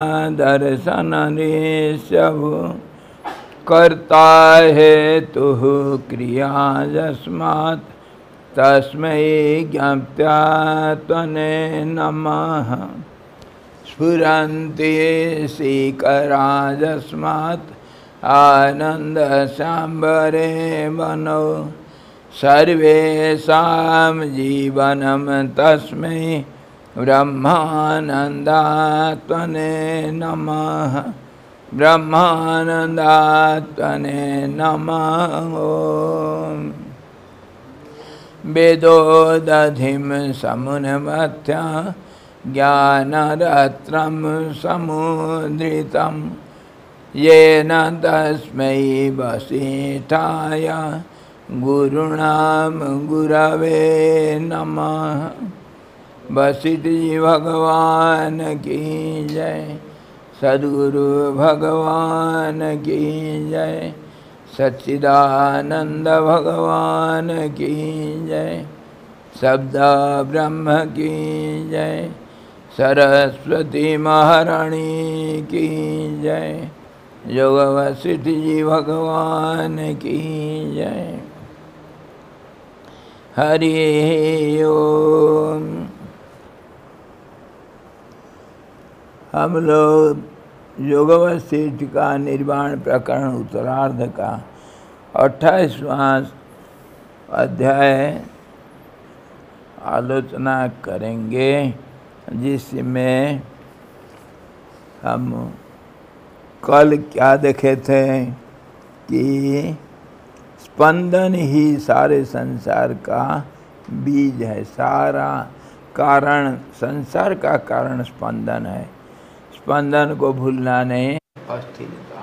दर्शन ऋषभ कर्ता हेतुः क्रिया यस्मात् तस्मै ज्ञप्त्या त्वने नमः। स्फुरन्ति शिखरा यस्मात् आनन्दसाम्बरे वनो सर्वेषां जीवनं तस्मै ब्रह्मानन्दात्मने नमः। ब्रह्मानन्दात्मने नमः। वेदोदधिं समुन्मथ्य ज्ञानरत्नं समुद्रितं येन तस्मै वसिष्ठाय गुरुणां गुरवे नमः। वशिष्ठ जी भगवान की जय। सद्गुरु भगवान की जय। सच्चिदानंद भगवान की जय। शब्द ब्रह्म की जय। सरस्वती महारानी की जय। योग वशिष्ठ जी भगवान की जय। हरि ओम। हम लोग योग वशिष्ठ का निर्वाण प्रकरण उत्तरार्ध का 28वां अध्याय आलोचना करेंगे, जिसमें हम कल क्या देखे थे कि स्पंदन ही सारे संसार का बीज है। सारा कारण, संसार का कारण स्पंदन है। स्पंदन को भूलना नहीं। अस्थिरता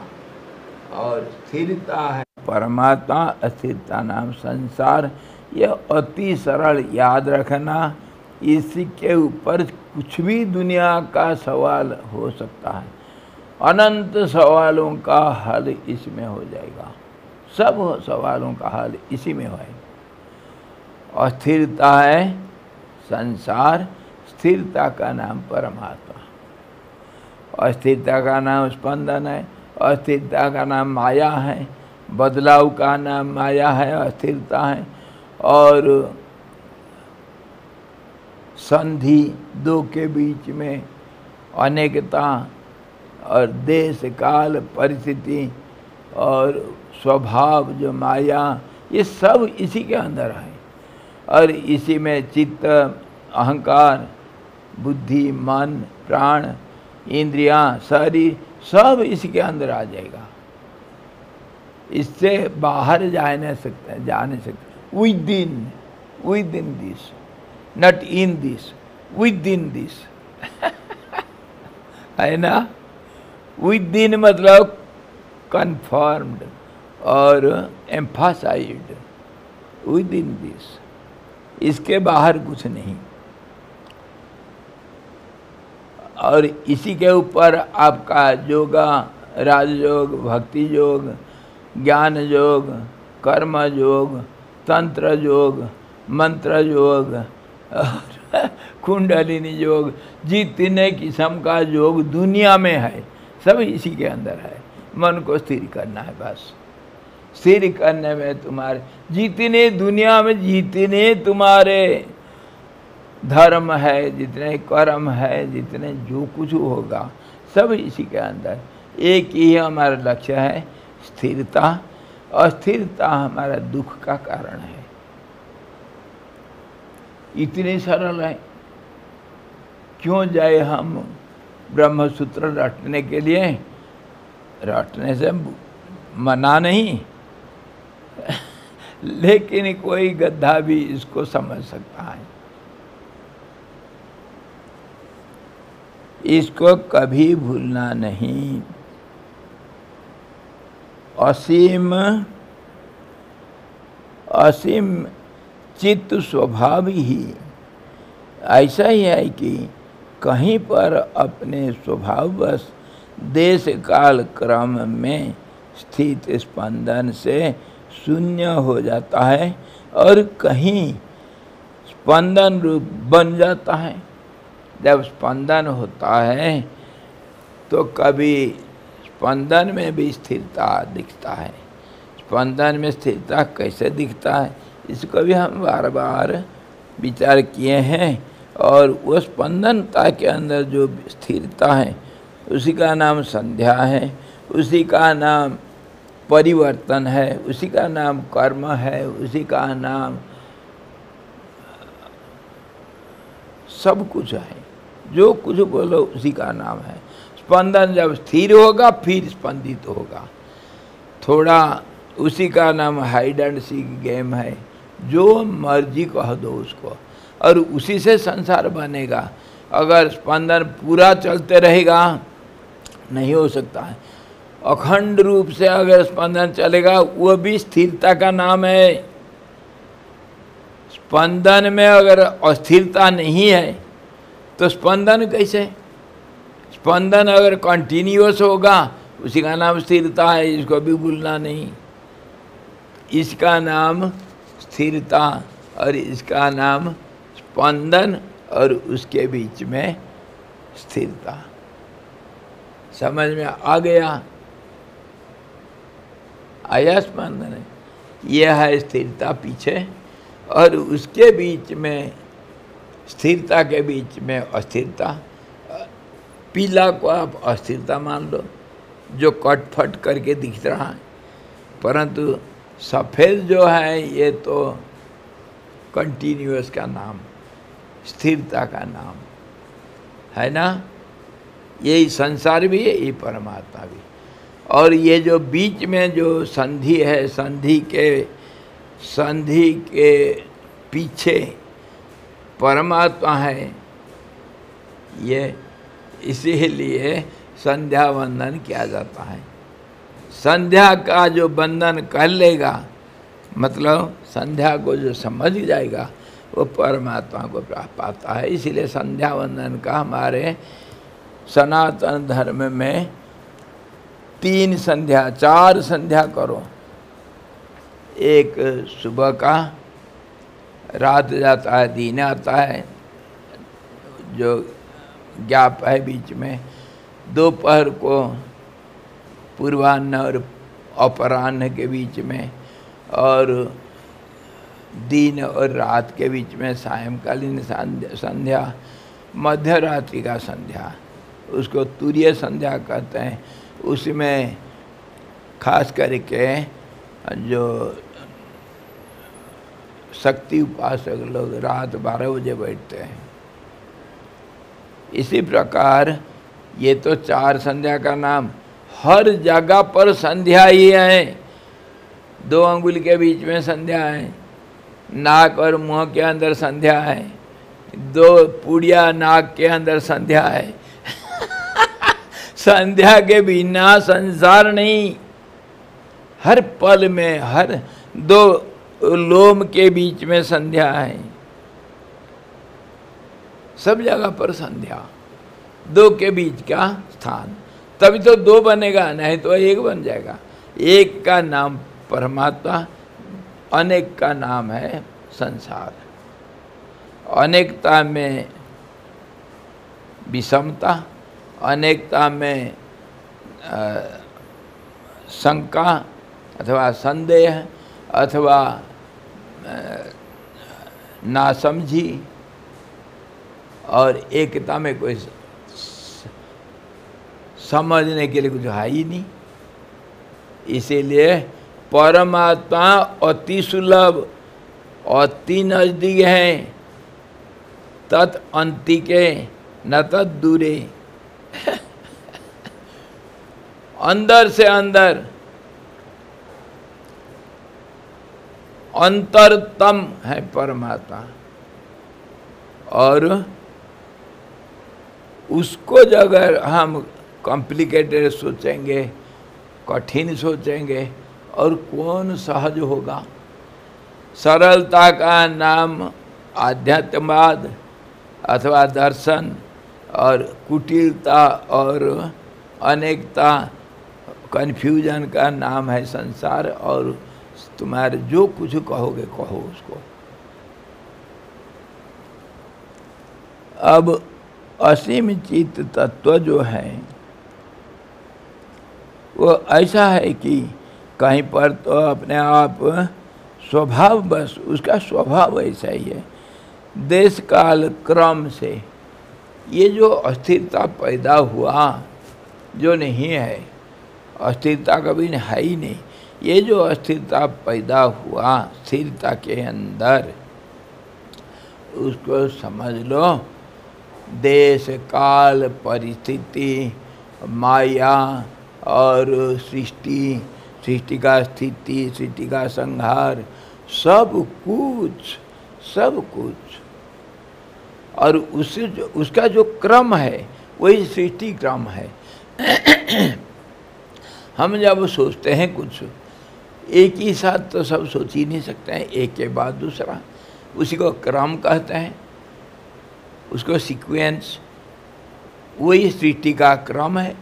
और स्थिरता है परमात्मा, अस्थिरता नाम संसार। यह अति सरल, याद रखना। इसके ऊपर कुछ भी दुनिया का सवाल हो सकता है। अनंत सवालों का हल इसमें हो जाएगा। सब सवालों का हल इसी में है। अस्थिरता है संसार, स्थिरता का नाम परमात्मा। अस्थिरता का नाम स्पंदन है, अस्थिरता का नाम माया है, बदलाव का नाम माया है, अस्थिरता है। और संधि दो के बीच में अनेकता और देश काल परिस्थिति और स्वभाव जो माया, ये सब इसी के अंदर है। और इसी में चित्त, अहंकार, बुद्धि, मन, प्राण, इंद्रियां, शरीर, सब इसी के अंदर आ जाएगा। इससे बाहर जा नहीं सकते। With in this, not in this, with in this है ना। विद इन मतलब कन्फर्म्ड और एम्फासाइज्ड। विद इन दिस, इसके बाहर कुछ नहीं। और इसी के ऊपर आपका योगा, राजयोग, भक्ति योग, ज्ञान योग, कर्म योग, तंत्र योग, मंत्र योग और कुंडलिनी योग, जितने किस्म का योग दुनिया में है सब इसी के अंदर है। मन को स्थिर करना है बस। स्थिर करने में तुम्हारे जितने दुनिया में जितने तुम्हारे धर्म है, जितने कर्म है, जितने जो कुछ होगा सब इसी के अंदर। एक ही हमारा लक्ष्य है, स्थिरता। अस्थिरता हमारा दुख का कारण है। इतनी सरल है। क्यों जाए हम ब्रह्म सूत्र रटने के लिए? रटने से मना नहीं लेकिन कोई गधा भी इसको समझ सकता है। इसको कभी भूलना नहीं। असीम चित्त स्वभाव ही ऐसा ही है कि कहीं पर अपने स्वभाववश देश काल क्रम में स्थित स्पंदन से शून्य हो जाता है और कहीं स्पंदन रूप बन जाता है। जब स्पंदन होता है तो कभी स्पंदन में भी स्थिरता दिखता है। स्पंदन में स्थिरता कैसे दिखता है, इसको भी हम बार बार विचार किए हैं। और वो स्पंदनता के अंदर जो स्थिरता है उसी का नाम संध्या है, उसी का नाम परिवर्तन है, उसी का नाम कर्म है, उसी का नाम सब कुछ है। जो कुछ बोलो उसी का नाम है। स्पंदन जब स्थिर होगा फिर स्पंदित होगा। थोड़ा उसी का नाम हाइड एंड सीक गेम है, जो मर्जी कह दो उसको, और उसी से संसार बनेगा। अगर स्पंदन पूरा चलते रहेगा नहीं हो सकता है। अखंड रूप से अगर स्पंदन चलेगा वो भी स्थिरता का नाम है। स्पंदन में अगर अस्थिरता नहीं है तो स्पंदन कैसे? स्पंदन अगर कंटिन्यूअस होगा उसी का नाम स्थिरता है, इसको भी भूलना नहीं। इसका नाम स्थिरता और इसका नाम स्पंदन और उसके बीच में स्थिरता। समझ में आ गया? आया स्पंदन? यह है स्थिरता पीछे, और उसके बीच में स्थिरता के बीच में अस्थिरता। पीला को आप अस्थिरता मान लो, जो कटफट करके दिख रहा है, परंतु सफ़ेद जो है ये तो कंटिन्यूअस का नाम, स्थिरता का नाम है ना। यही संसार भी है, यही परमात्मा भी। और ये जो बीच में जो संधि है, संधि के पीछे परमात्मा है, ये इसीलिए संध्या वंदन किया जाता है। संध्या का जो बंधन कर लेगा, मतलब संध्या को जो समझ जाएगा, वो परमात्मा को प्राप्त पाता है। इसीलिए संध्या वंदन का हमारे सनातन धर्म में 3 संध्या 4 संध्या करो। एक सुबह का, रात जाता है दिन आता है, जो गैप है बीच में, दोपहर को पूर्वाह्न और अपराह्न के बीच में, और दिन और रात के बीच में सायंकालीन संध्या, मध्य रात्रि का संध्या, उसको तुरीय संध्या कहते हैं। उसमें खास करके जो शक्ति उपासक लोग रात 12 बजे बैठते हैं। इसी प्रकार ये तो 4 संध्या का नाम, हर जगह पर संध्या ही है। 2 अंगुल के बीच में संध्या है, नाक और मुंह के अंदर संध्या है, 2 पुड़िया नाक के अंदर संध्या है। संध्या के बिना संसार नहीं। हर पल में, हर 2 लोम के बीच में संध्या है। सब जगह पर संध्या, 2 के बीच का स्थान, तभी तो 2 बनेगा, नहीं तो 1 बन जाएगा। एक का नाम परमात्मा, अनेक का नाम है संसार। अनेकता में विषमता, अनेकता में शंका अथवा संदेह अथवा नासमझी, और एकता में कोई समझने के लिए कुछ है ही नहीं। इसीलिए परमात्मा अति सुलभ, अति नजदीक है, तत् अंतिके न तत् दूरे। अंदर से अंदर, अंतरतम है परमात्मा, और उसको अगर हम कॉम्प्लिकेटेड सोचेंगे, कठिन सोचेंगे, और कौन सहज होगा। सरलता का नाम आध्यात्मवाद अथवा दर्शन, और कुटिलता और अनेकता, कन्फ्यूजन का नाम है संसार। और तुम्हारे जो कुछ कहोगे कहो उसको। अब असीम चित्त तत्व जो है वो ऐसा है कि कहीं पर तो अपने आप स्वभाव, बस उसका स्वभाव ऐसा ही है। देश काल क्रम से ये जो अस्थिरता पैदा हुआ, जो नहीं है, अस्थिरता कभी है ही नहीं, ये जो अस्थिरता पैदा हुआ स्थिरता के अंदर, उसको समझ लो देश काल परिस्थिति माया और सृष्टि, सृष्टि का स्थिति, सृष्टि का संहार, सब कुछ और उससे उसका जो क्रम है वही सृष्टि क्रम है। हम जब सोचते हैं कुछ एक ही साथ तो सब सोच ही नहीं सकते हैं, एक के बाद दूसरा, उसी को क्रम कहते हैं, उसको सीक्वेंस, वही सृष्टि का क्रम है।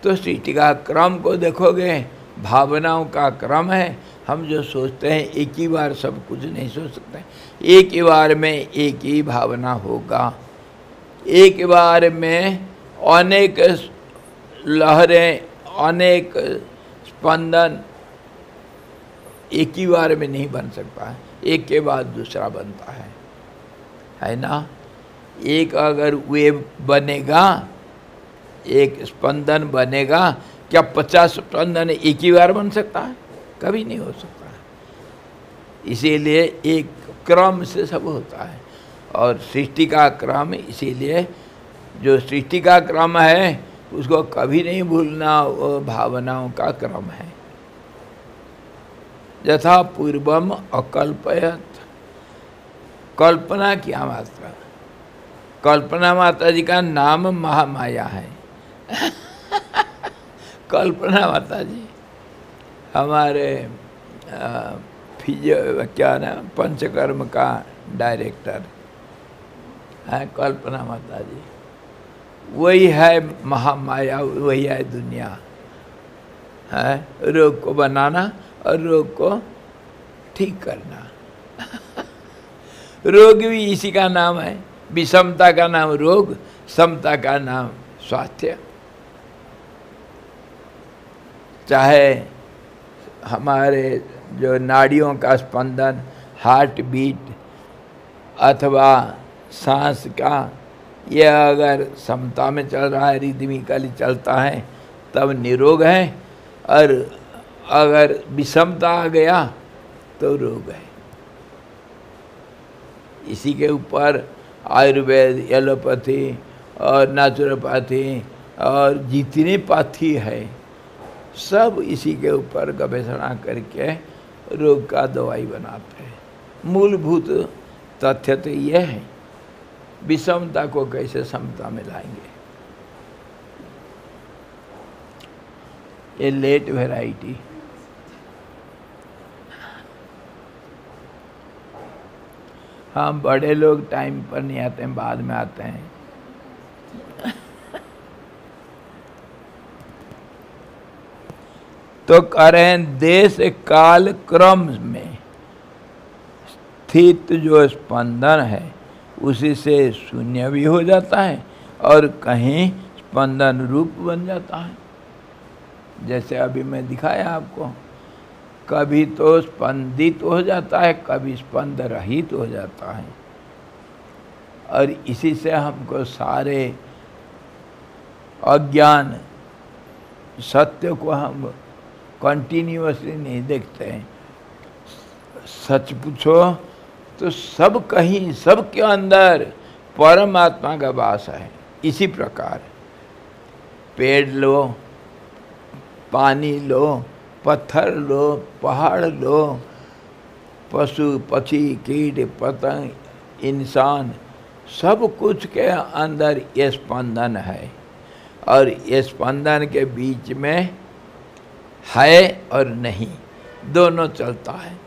तो सृष्टि का क्रम को देखोगे, भावनाओं का क्रम है। हम जो सोचते हैं एक ही बार सब कुछ नहीं सोच सकते, एक ही बार में एक ही भावना होगा, एक बार में अनेक लहरें, अनेक स्पंदन एक ही बार में नहीं बन सकता है, एक के बाद दूसरा बनता है ना। एक अगर वेव बनेगा, एक स्पंदन बनेगा, क्या 50 स्पंदन एक ही बार बन सकता है? कभी नहीं हो सकता है। इसीलिए एक क्रम से सब होता है और सृष्टि का क्रम, इसीलिए जो सृष्टि का क्रम है उसको कभी नहीं भूलना, वो भावनाओं का क्रम है। यथा पूर्वम अकल्पयत, कल्पना क्या मात्रा, कल्पना माता जी का नाम महामाया है। कल्पना माता जी हमारे क्या ना पंचकर्म का डायरेक्टर है, कल्पना माता जी वही है महामाया, वही है दुनिया है। रोग को बनाना और रोग को ठीक करना। रोग भी इसी का नाम है, विषमता का नाम रोग, समता का नाम स्वास्थ्य। चाहे हमारे जो नाड़ियों का स्पंदन, हार्ट बीट अथवा सांस का, यह अगर समता में चल रहा है, रिदमिकली चलता है तब निरोग है, और अगर विषमता आ गया तो रोग है। इसी के ऊपर आयुर्वेद, एलोपैथी और नेचुरोपैथी और जितने पाथी है सब इसी के ऊपर गवेषणा करके रोग का दवाई बनाते हैं। मूलभूत तथ्य तो यह है, विषमता को कैसे समता में लाएंगे। ये लेट वैरायटी, हम बड़े लोग टाइम पर नहीं आते हैं, बाद में आते हैं। तो कह रहे हैं देश काल क्रम में स्थित जो स्पंदन है उसी से शून्य भी हो जाता है और कहीं स्पंदन रूप बन जाता है। जैसे अभी मैं दिखाया आपको, कभी तो स्पंदित हो जाता है, कभी स्पंद रहित हो जाता है। और इसी से हमको सारे अज्ञान सत्य को हम कंटिन्यूअसली नहीं देखते हैं। सच पूछो तो सब कहीं, सब के अंदर परमात्मा का वास है। इसी प्रकार पेड़ लो, पानी लो, पत्थर लो, पहाड़ लो, पशु पक्षी कीट पतंग इंसान, सब कुछ के अंदर ये स्पंदन है। और ये स्पंदन के बीच में है और नहीं, दोनों चलता है।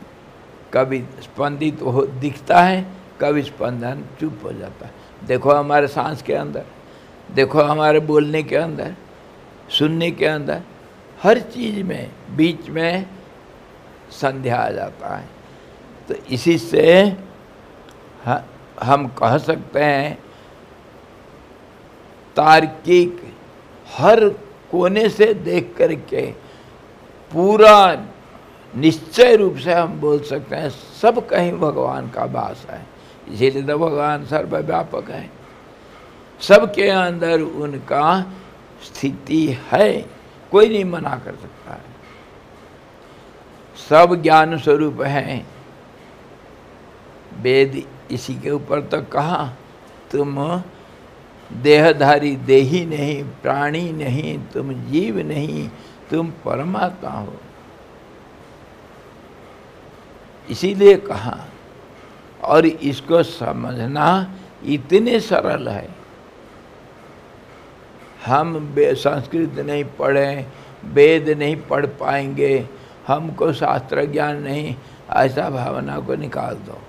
कभी स्पंदित हो दिखता है, कभी स्पंदन चुप हो जाता है। देखो हमारे सांस के अंदर, देखो हमारे बोलने के अंदर, सुनने के अंदर, हर चीज़ में बीच में संध्या आ जाता है। तो इसी से हम कह सकते हैं तार्किक हर कोने से देख करके पूरा निश्चय रूप से हम बोल सकते हैं सब कहीं भगवान का वास है। इसीलिए तो भगवान सर्वव्यापक है, सबके अंदर उनका स्थिति है, कोई नहीं मना कर सकता है। सब ज्ञान स्वरूप हैं। वेद इसी के ऊपर तो कहा, तुम देहधारी देही नहीं, प्राणी नहीं, तुम जीव नहीं, तुम परमात्मा हो। इसीलिए कहा, और इसको समझना इतने सरल है। हम संस्कृत नहीं पढ़े, वेद नहीं पढ़ पाएंगे, हमको शास्त्र ज्ञान नहीं, ऐसा भावना को निकाल दो।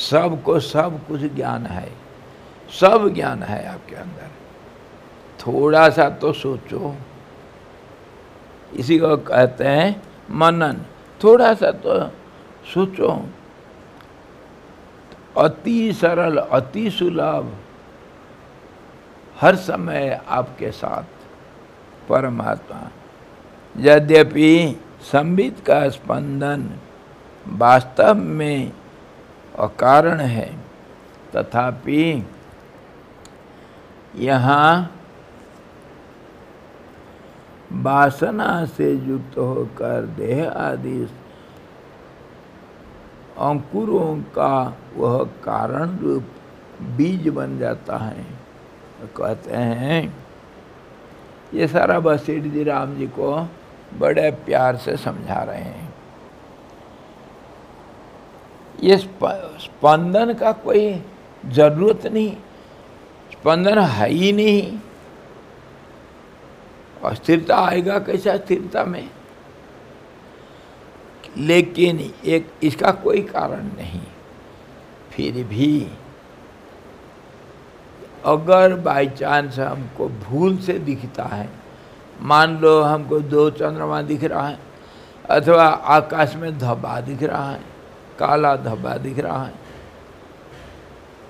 सबको सब कुछ ज्ञान है, सब ज्ञान है आपके अंदर। थोड़ा सा तो सोचो, इसी को कहते हैं मनन। थोड़ा सा तो सोचो। अति सरल, अति सुलभ, हर समय आपके साथ परमात्मा। यद्यपि संबित का स्पंदन वास्तव में अकारण है, तथापि यहाँ वासना से युक्त होकर देह आदि अंकुरों का वह कारण रूप बीज बन जाता है। कहते हैं, ये सारा वशिष्ठ जी राम जी को बड़े प्यार से समझा रहे हैं। ये स्पंदन का कोई जरूरत नहीं, स्पंदन है ही नहीं। अस्थिरता आएगा कैसा स्थिरता में? लेकिन एक इसका कोई कारण नहीं। फिर भी अगर बाई चांस हमको भूल से दिखता है, मान लो हमको दो चंद्रमा दिख रहा है, अथवा आकाश में धब्बा दिख रहा है, काला धब्बा दिख रहा है,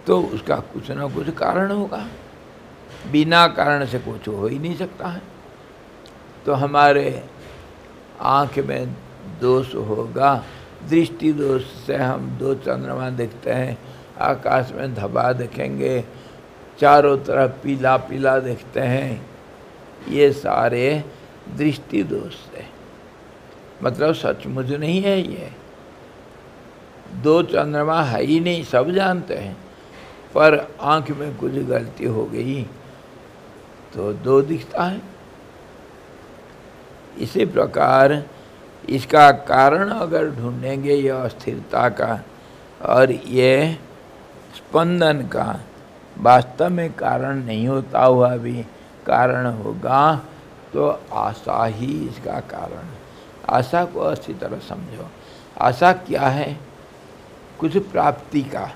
तो उसका कुछ ना कुछ कारण होगा। बिना कारण से कुछ हो ही नहीं सकता है। तो हमारे आँख में दोष होगा, दृष्टि दोष से हम दो चंद्रमा देखते हैं, आकाश में धब्बा देखेंगे, चारों तरफ पीला पीला देखते हैं। ये सारे दृष्टि दोष है, मतलब सचमुच नहीं है। ये दो चंद्रमा है ही नहीं, सब जानते हैं, पर आँख में कुछ गलती हो गई तो दो दिखता है। इसी प्रकार इसका कारण अगर ढूंढेंगे, यह अस्थिरता का और ये स्पंदन का वास्तव में कारण नहीं होता हुआ भी कारण होगा, तो आशा ही इसका कारण। आशा को अच्छी तरह समझो। आशा क्या है? कुछ प्राप्ति का,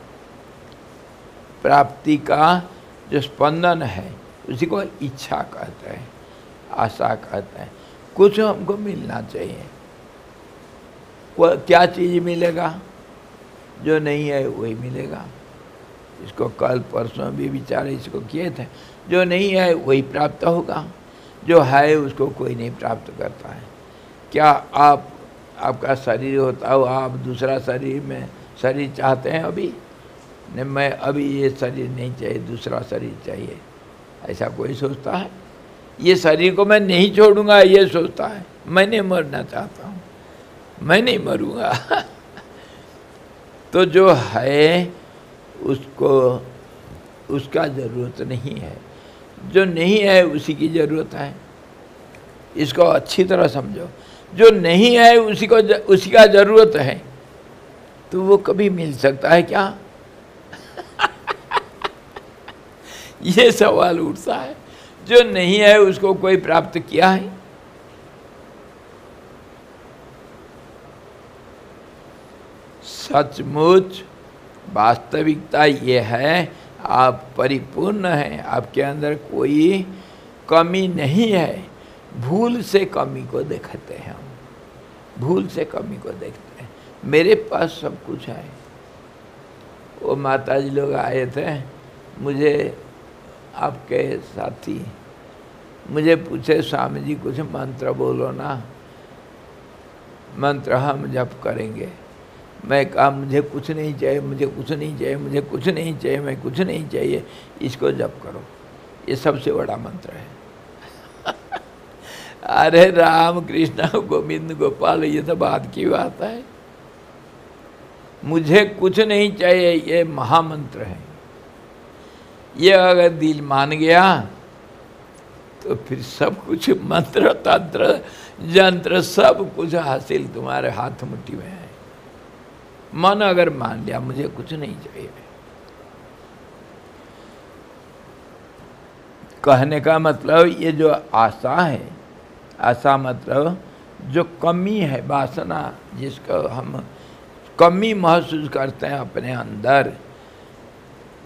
प्राप्ति का जो स्पंदन है उसी को इच्छा कहते हैं, आशा कहते हैं। कुछ हमको मिलना चाहिए। क्या चीज़ मिलेगा? जो नहीं है वही मिलेगा। इसको कल परसों भी विचार इसको किए थे। जो नहीं है वही प्राप्त होगा, जो है उसको कोई नहीं प्राप्त करता है। क्या आपका शरीर होता हो, आप दूसरा शरीर चाहते हैं? अभी नहीं, मैं अभी ये शरीर नहीं चाहिए, दूसरा शरीर चाहिए, ऐसा कोई सोचता है? ये शरीर को मैं नहीं छोड़ूंगा ये सोचता है। मैं नहीं मरना चाहता हूँ, मैं नहीं मरूंगा। तो जो है उसको, उसका ज़रूरत नहीं है, जो नहीं है उसी की ज़रूरत है। इसको अच्छी तरह समझो। जो नहीं है उसी का ज़रूरत है, तो वो कभी मिल सकता है क्या? ये सवाल उठता है। जो नहीं है उसको कोई प्राप्त किया है? सचमुच वास्तविकता ये है, आप परिपूर्ण हैं, आपके अंदर कोई कमी नहीं है। भूल से कमी को देखते हैं हम, भूल से कमी को देखते हैं। मेरे पास सब कुछ है। वो माताजी लोग आए थे, मुझे आपके साथी मुझे पूछे स्वामी जी कुछ मंत्र बोलो ना, मंत्र हम जप करेंगे। मैं कहा मुझे कुछ नहीं चाहिए, मुझे कुछ नहीं चाहिए, मुझे कुछ नहीं चाहिए, मैं कुछ नहीं चाहिए, इसको जप करो, ये सबसे बड़ा मंत्र है। अरे राम कृष्ण गोविंद गोपाल, ये तो बात की बात है। मुझे कुछ नहीं चाहिए, ये महामंत्र है। ये अगर दिल मान गया तो फिर सब कुछ मंत्र तंत्र यंत्र सब कुछ हासिल तुम्हारे हाथ मुट्ठी में है। मन अगर मान लिया मुझे कुछ नहीं चाहिए, कहने का मतलब ये जो आशा है, आशा मतलब जो कमी है, वासना जिसको हम कमी महसूस करते हैं अपने अंदर,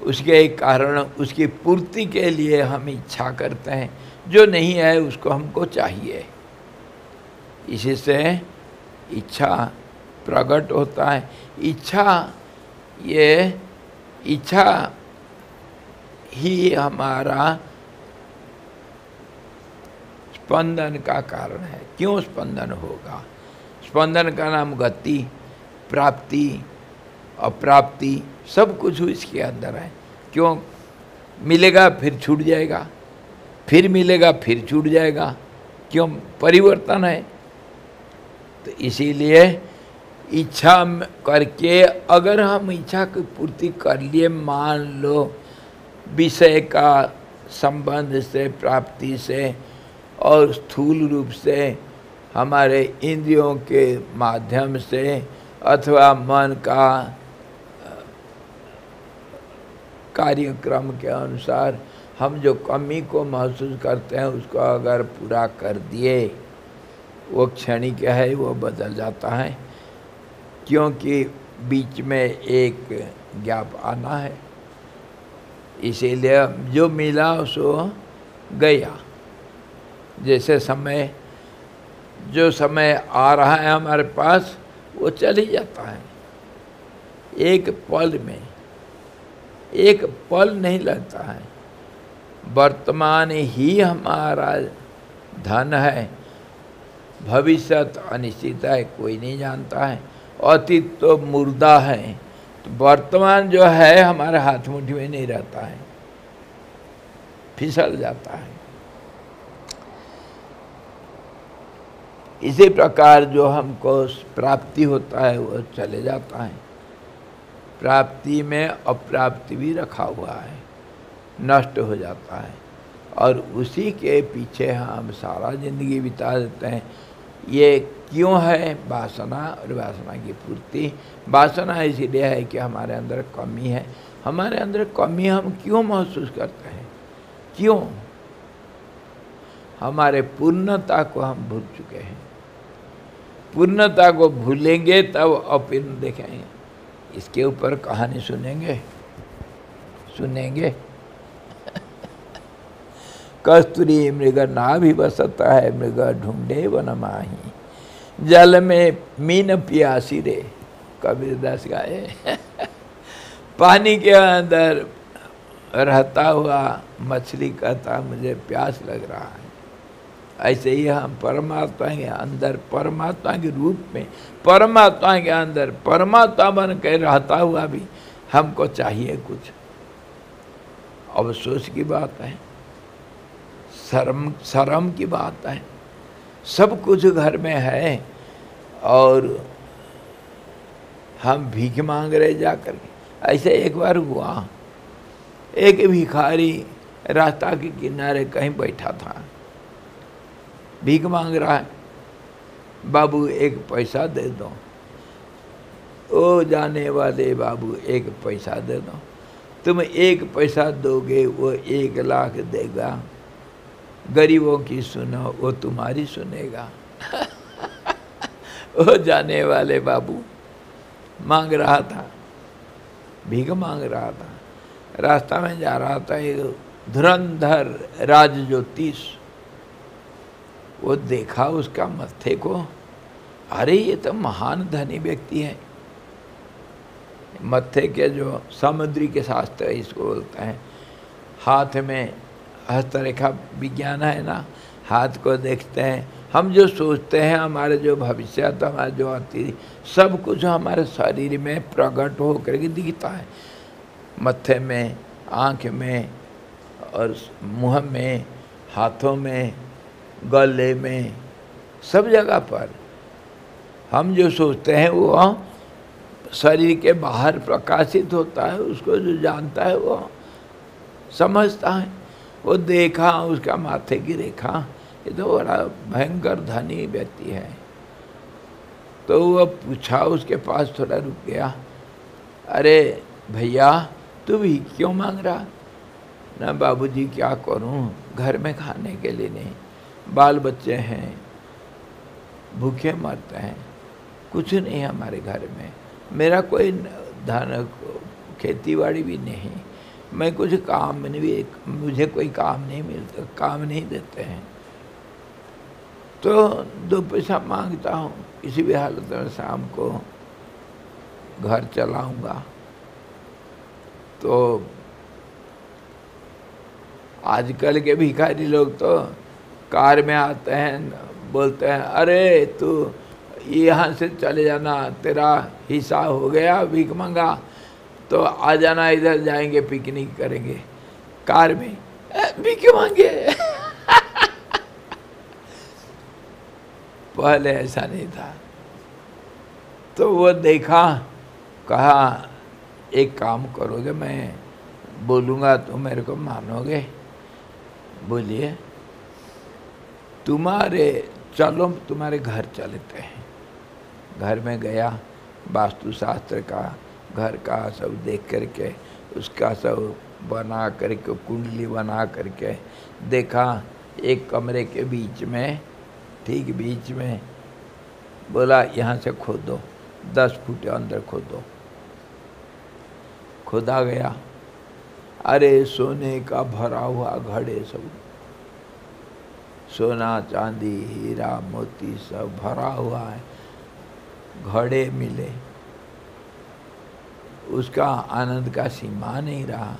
उसके कारण उसकी पूर्ति के लिए हम इच्छा करते हैं। जो नहीं है उसको हमको चाहिए, इसी से इच्छा प्रकट होता है। इच्छा, ये इच्छा ही हमारा स्पंदन का कारण है। क्यों स्पंदन होगा? स्पंदन का नाम गति, प्राप्ति, अप्राप्ति सब कुछ इसके अंदर है। क्यों? मिलेगा फिर छूट जाएगा, फिर मिलेगा फिर छूट जाएगा। क्यों? परिवर्तन है। तो इसीलिए इच्छा करके अगर हम इच्छा की पूर्ति कर लिए, मान लो विषय का संबंध से, प्राप्ति से और स्थूल रूप से हमारे इंद्रियों के माध्यम से अथवा मन का कार्यक्रम के अनुसार हम जो कमी को महसूस करते हैं उसको अगर पूरा कर दिए, वो क्षणिक है, वो बदल जाता है। क्योंकि बीच में एक गैप आना है, इसीलिए जो मिला सो गया। जैसे समय, जो समय आ रहा है हमारे पास वो चल ही जाता है, एक पल में, एक पल नहीं लगता है। वर्तमान ही हमारा धन है, भविष्य अनिश्चित है, कोई नहीं जानता है। अतीत तो मुर्दा है, तो वर्तमान जो है हमारे हाथ मुट्ठी में नहीं रहता है, फिसल जाता है। इसी प्रकार जो हमको प्राप्ति होता है वो चले जाता है। प्राप्ति में अप्राप्ति भी रखा हुआ है, नष्ट हो जाता है, और उसी के पीछे हम सारा जिंदगी बिता देते हैं। ये क्यों है? वासना, और वासना की पूर्ति। वासना इसीलिए है कि हमारे अंदर कमी है। हमारे अंदर कमी हम क्यों महसूस करते हैं? क्यों? हमारे पूर्णता को हम भूल चुके हैं। पूर्णता को भूलेंगे तब अपूर्ण देखेंगे। इसके ऊपर कहानी सुनेंगे, सुनेंगे। कस्तूरी मृग नाभि बसता है, मृग ढूंढे वन माही, जल में मीन प्यासी रे, कबीरदास गाए। पानी के अंदर रहता हुआ मछली कहता मुझे प्यास लग रहा है। ऐसे ही हम परमात्मा के अंदर, परमात्मा के रूप में, परमात्मा के अंदर परमात्मा बन के रहता हुआ भी हमको चाहिए कुछ। अफसोस की बात है, शर्म की बात है। सब कुछ घर में है और हम भीख मांग रहे जाकर के। ऐसे एक बार हुआ, एक भिखारी रास्ता के किनारे कहीं बैठा था, भीख मांग रहा है। बाबू एक पैसा दे दो। ओ जाने वाले बाबू एक पैसा दे दो। तुम एक पैसा दोगे वो 1 लाख देगा। गरीबों की सुनो वो तुम्हारी सुनेगा। ओ जाने वाले बाबू मांग रहा था, भीख मांग रहा था। रास्ता में जा रहा था एक धुरंधर राज ज्योतिष, वो देखा उसका मत्थे को, अरे ये तो महान धनी व्यक्ति है। मत्थे के जो समुद्री के शास्त्र इसको बोलते हैं, हाथ में हस्तरेखा विज्ञान है ना, हाथ को देखते हैं। हम जो सोचते हैं, हमारे जो भविष्य, तो हमारे जो अतीत, सब कुछ हमारे शरीर में प्रकट होकर के दिखता है। मत्थे में, आँख में, और मुँह में, हाथों में, गले में, सब जगह पर हम जो सोचते हैं वो शरीर के बाहर प्रकाशित होता है। उसको जो जानता है वो समझता है। वो देखा उसका माथे की रेखा, ये तो बड़ा भयंकर धनी व्यक्ति है। तो वो पूछा, उसके पास थोड़ा रुक गया, अरे भैया तू भी क्यों मांग रहा? ना बाबूजी क्या करूं, घर में खाने के लिए नहीं, बाल बच्चे हैं, भूखे मरते हैं, कुछ नहीं हमारे घर में, मेरा कोई धन खेती बाड़ी भी नहीं, मैं कुछ काम में भी, मुझे कोई काम नहीं मिलता, काम नहीं देते हैं, तो 2 पैसा मांगता हूँ, किसी भी हालत में शाम को घर चलाऊँगा। तो आजकल के भिखारी लोग तो कार में आते हैं, बोलते हैं अरे तू यहाँ से चले जाना, तेरा हिस्सा हो गया भीख मंगा, तो आ जाना, इधर जाएंगे पिकनिक करेंगे। कार में भीख मांगे। पहले ऐसा नहीं था। तो वो देखा, कहा एक काम करोगे, मैं बोलूँगा तो मेरे को मानोगे? बोलिए। चलो तुम्हारे घर चलते हैं। घर में गया, वास्तुशास्त्र का, घर का सब देख करके, उसका सब बना करके, कुंडली बना करके देखा। एक कमरे के बीच में, ठीक बीच में, बोला यहाँ से खोदो, 10 फुट अंदर खोदो। खोदा गया, अरे सोने का भरा हुआ घड़े, सब सोना चांदी हीरा मोती सब भरा हुआ है, घड़े मिले। उसका आनंद का सीमा नहीं रहा।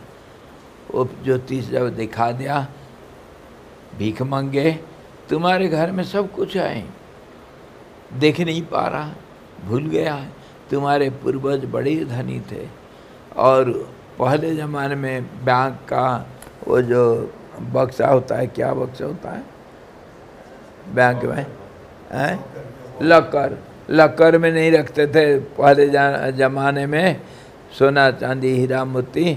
वो ज्योतिष जब दिखा दिया, भीख मंगे, तुम्हारे घर में सब कुछ है, देख नहीं पा रहा, भूल गया है, तुम्हारे पूर्वज बड़े धनी थे, और पहले ज़माने में बैंक का वो जो बक्सा होता है, क्या बक्सा होता है बैंक में, हैं? लकर में नहीं रखते थे पहले ज़माने में, सोना चांदी हीरा मोती,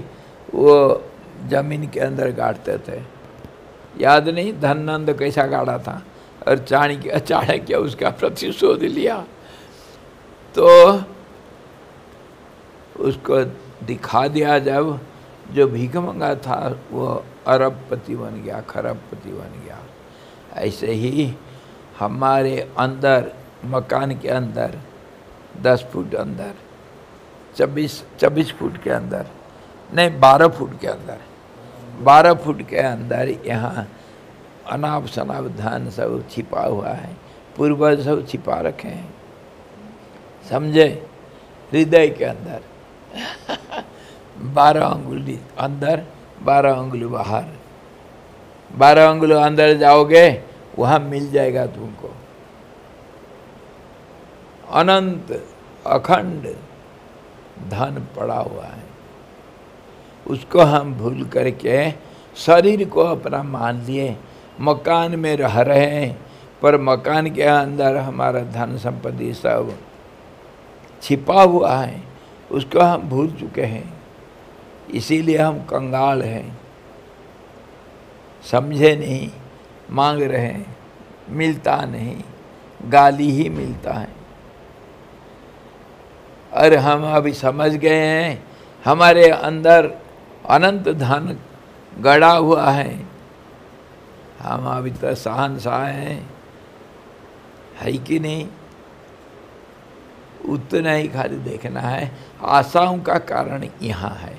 वो जमीन के अंदर गाड़ते थे। याद नहीं धनानंद कैसा गाड़ा था, और चाणक्य उसका प्रतिशोध लिया। तो उसको दिखा दिया, जब जो भीख मंगा था वो अरबपति बन गया, खरबपति बन गया। ऐसे ही हमारे अंदर, मकान के अंदर 10 फुट अंदर, 24 फुट के अंदर, नहीं 12 फुट के अंदर, 12 फुट के अंदर यहाँ अनाप शनाप धन सब छिपा हुआ है, पूर्वज सब छिपा रखे हैं, समझे? हृदय के अंदर 12 अंगुली अंदर, 12 अंगुली बाहर। 12 अंगुली अंदर जाओगे, वहाँ मिल जाएगा तुमको अनंत अखंड धन पड़ा हुआ है। उसको हम भूल करके शरीर को अपना मान लिए, मकान में रह रहे हैं, पर मकान के अंदर हमारा धन संपत्ति सब छिपा हुआ है, उसको हम भूल चुके हैं। इसीलिए हम कंगाल हैं, समझे नहीं, मांग रहे हैं, मिलता नहीं, गाली ही मिलता है। और हम अभी समझ गए हैं, हमारे अंदर अनंत धन गड़ा हुआ है, हम अभी तो शहंशाह हैं, है कि नहीं? उतना ही खाली देखना है। आशाओं का कारण यहाँ है,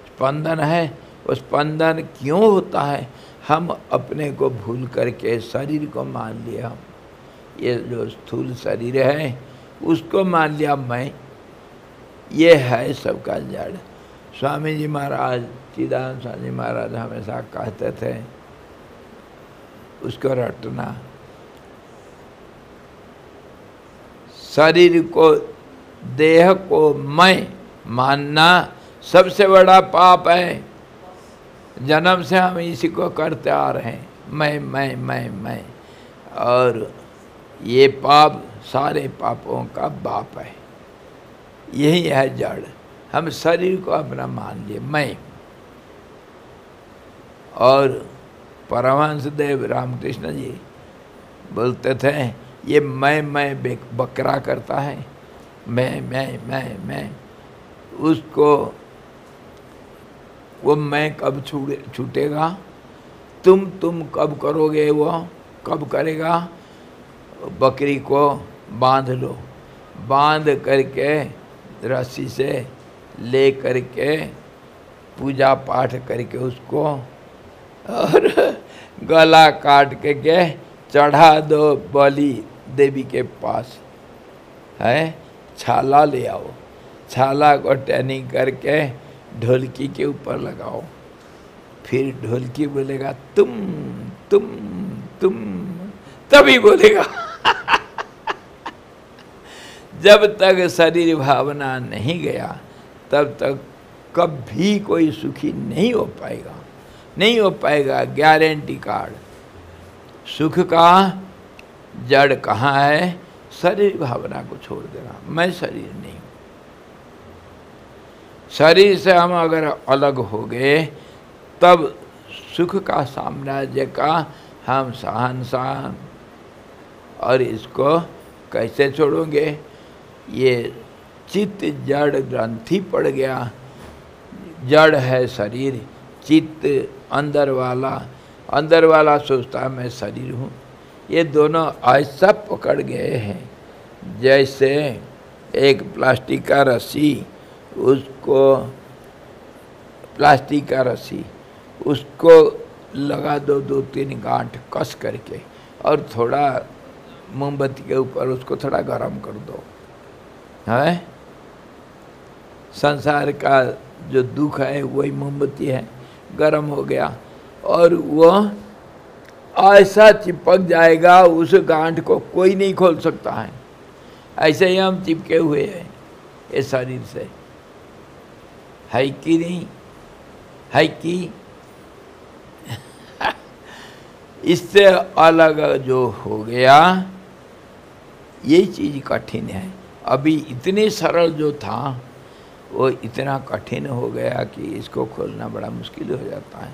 स्पंदन है। वो स्पंदन क्यों होता है? हम अपने को भूल करके शरीर को मान लिया। हम ये जो स्थूल शरीर है उसको मान लिया मैं, ये है सबका जड़। स्वामी जी महाराज, चिदानंद स्वामी जी महाराज हमेशा कहते थे उसको रटना। शरीर को, देह को मैं मानना सबसे बड़ा पाप है। जन्म से हम इसी को करते आ रहे हैं, मैं। और ये पाप सारे पापों का बाप है, यही है जड़। हम शरीर को अपना मान लिए मैं। और परमहंस देव रामकृष्ण जी बोलते थे ये मैं बकरा करता है, मैं। उसको वो मैं कब छूटेगा? तुम कब करोगे? वो कब करेगा? बकरी को बांध लो, बांध करके रस्सी से ले करके पूजा पाठ करके उसको और गला काट के चढ़ा दो बलि देवी के पास है। छाला ले आओ, छाला को टैनिंग करके ढोलकी के ऊपर लगाओ, फिर ढोलकी बोलेगा तुम, तभी बोलेगा। जब तक शरीर भावना नहीं गया तब तक कभी कोई सुखी नहीं हो पाएगा, नहीं हो पाएगा, गारंटी कार्ड। सुख का जड़ कहाँ है? शरीर भावना को छोड़ देना। मैं शरीर नहीं हूँ। शरीर से हम अगर अलग हो गए तब सुख का साम्राज्य का हम शहंशाह। और इसको कैसे छोड़ोगे? ये चित्त जड़ ग्रंथि पड़ गया। जड़ है शरीर, चित्त अंदर वाला सोचता है मैं शरीर हूँ। ये दोनों ऐसा पकड़ गए हैं जैसे एक प्लास्टिक का रस्सी, उसको लगा दो 2-3 गांठ कस करके और थोड़ा मोमबत्ती के ऊपर उसको थोड़ा गर्म कर दो, है? संसार का जो दुख है वही मोमबत्ती है, गर्म हो गया और वो ऐसा चिपक जाएगा, उस गांठ को कोई नहीं खोल सकता है। ऐसे ही हम चिपके हुए हैं इस शरीर से, है कि नहीं? है कि? इससे अलग जो हो गया, ये चीज़ कठिन है। अभी इतने सरल जो था वो इतना कठिन हो गया कि इसको खोलना बड़ा मुश्किल हो जाता है।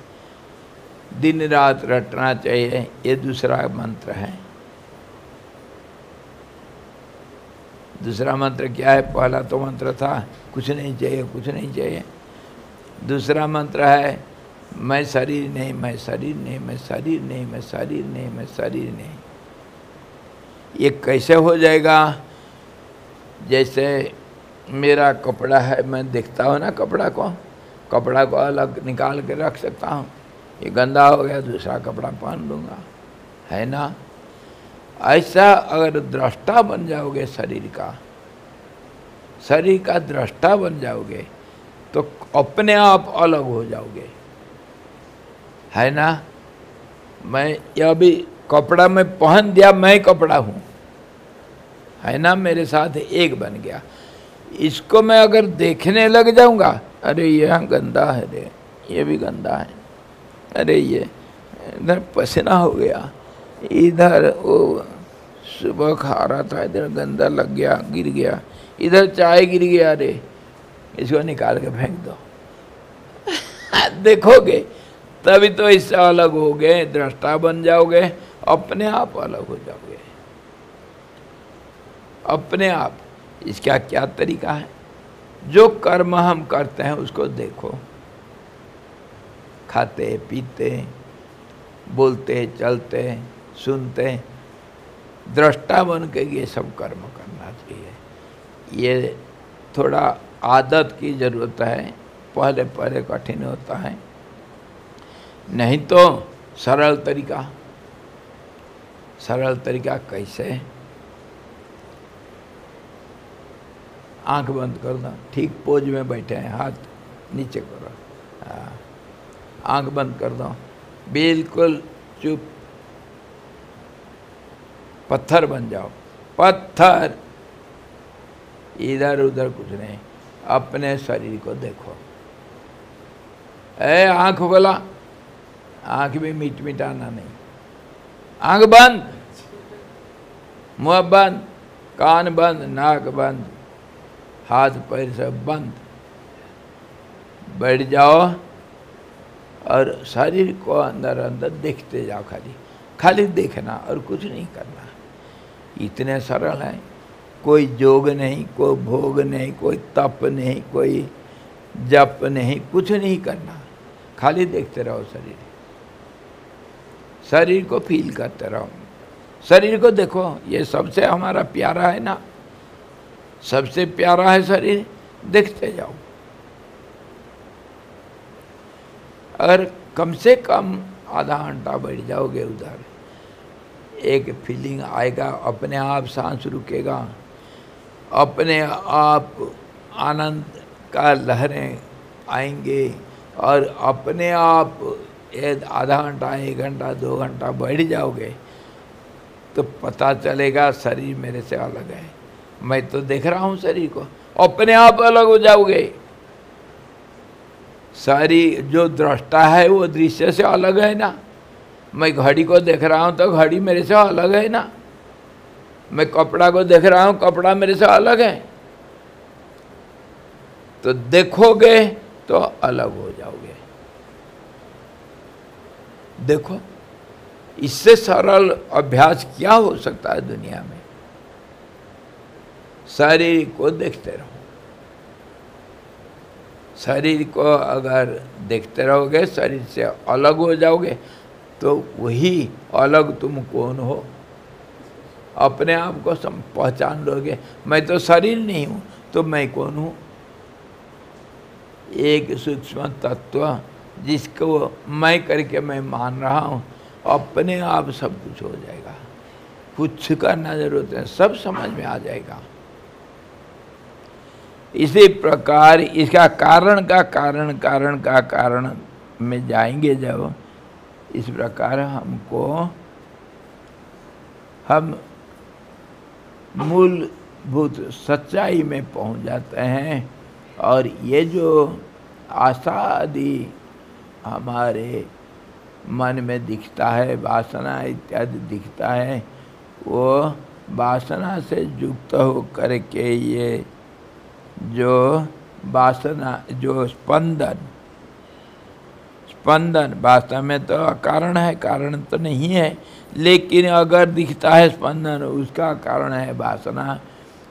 दिन रात रटना चाहिए, ये दूसरा मंत्र है। दूसरा मंत्र क्या है? पहला तो मंत्र था कुछ नहीं चाहिए, कुछ नहीं चाहिए। दूसरा मंत्र है मैं शरीर नहीं, मैं शरीर नहीं, मैं शरीर नहीं, मैं शरीर नहीं, मैं शरीर नहीं। ये कैसे हो जाएगा? जैसे मेरा कपड़ा है, मैं देखता हूँ ना कपड़ा को अलग निकाल के रख सकता हूँ। ये गंदा हो गया, दूसरा कपड़ा पहन लूँगा, है ना? ऐसा अगर दृष्टा बन जाओगे, शरीर का दृष्टा बन जाओगे तो अपने आप अलग हो जाओगे, है ना? मैं ये अभी कपड़ा में पहन दिया, मैं कपड़ा हूँ, है ना? मेरे साथ एक बन गया। इसको मैं अगर देखने लग जाऊंगा, अरे ये गंदा है रे, ये भी गंदा है, अरे ये इधर पसीना हो गया, इधर वो सुबह खा रहा था, इधर गंदा लग गया, गिर गया, इधर चाय गिर गया, रे इसको निकाल के फेंक दो। देखोगे तभी तो इससे अलग हो गए, दृष्टा बन जाओगे, अपने आप अलग हो जाओगे, अपने आप। इसका क्या तरीका है? जो कर्म हम करते हैं उसको देखो, खाते पीते, बोलते चलते, सुनते, दृष्टा बन के ये सब कर्म करना चाहिए। ये थोड़ा आदत की ज़रूरत है, पहले कठिन होता है, नहीं तो सरल तरीका कैसे? आंख बंद कर दो, ठीक पोज में बैठे हैं, हाथ नीचे करो, हाँ, आंख बंद कर दो, बिल्कुल चुप, पत्थर बन जाओ, पत्थर, इधर उधर कुछ नहीं, अपने शरीर को देखो। आंख खोला, आंख भी मिट मिटाना नहीं, आंख बंद, मुंह बंद, कान बंद, नाक बंद, हाथ पैर सब बंद, बैठ जाओ और शरीर को अंदर अंदर देखते जाओ, खाली देखना और कुछ नहीं करना। इतने सरल है, कोई जोग नहीं, कोई भोग नहीं, कोई तप नहीं, कोई जप नहीं, कुछ नहीं करना, खाली देखते रहो शरीर, शरीर को फील करते रहो, शरीर को देखो। ये सबसे हमारा प्यारा है ना, सबसे प्यारा है शरीर, देखते जाओ। अगर कम से कम आधा घंटा बैठ जाओगे उधर, एक फीलिंग आएगा, अपने आप सांस रुकेगा, अपने आप आनंद का लहरें आएंगे और अपने आप आधा घंटा, 1 घंटा, 2 घंटा बैठ जाओगे तो पता चलेगा शरीर मेरे से अलग है, मैं तो देख रहा हूँ शरीर को, अपने आप अलग हो जाओगे। शरीर जो दृष्टा है वो दृश्य से अलग है ना, मैं घड़ी को देख रहा हूँ तो घड़ी मेरे से अलग है ना, मैं कपड़ा को देख रहा हूँ, कपड़ा मेरे से अलग है। तो देखोगे तो अलग हो जाओगे। देखो, इससे सरल अभ्यास क्या हो सकता है दुनिया में? शरीर को देखते रहो, शरीर को अगर देखते रहोगे, शरीर से अलग हो जाओगे तो वही अलग तुम कौन हो अपने आप को पहचान लोगे। मैं तो शरीर नहीं हूँ तो मैं कौन हूँ? एक सूक्ष्म तत्व जिसको मैं करके मैं मान रहा हूँ, अपने आप सब कुछ हो जाएगा, कुछ करना जरूरत है, सब समझ में आ जाएगा। इसी प्रकार इसका कारण का कारण, कारण का कारण में जाएंगे जब, इस प्रकार हम मूलभूत सच्चाई में पहुंच जाते हैं। और ये जो आशा आदि हमारे मन में दिखता है, वासना इत्यादि दिखता है, वो वासना से युक्त हो करके ये जो वासना, जो स्पंदन वास्तव में तो अकारण है, कारण तो नहीं है, लेकिन अगर दिखता है स्पंदन, उसका कारण है वासना।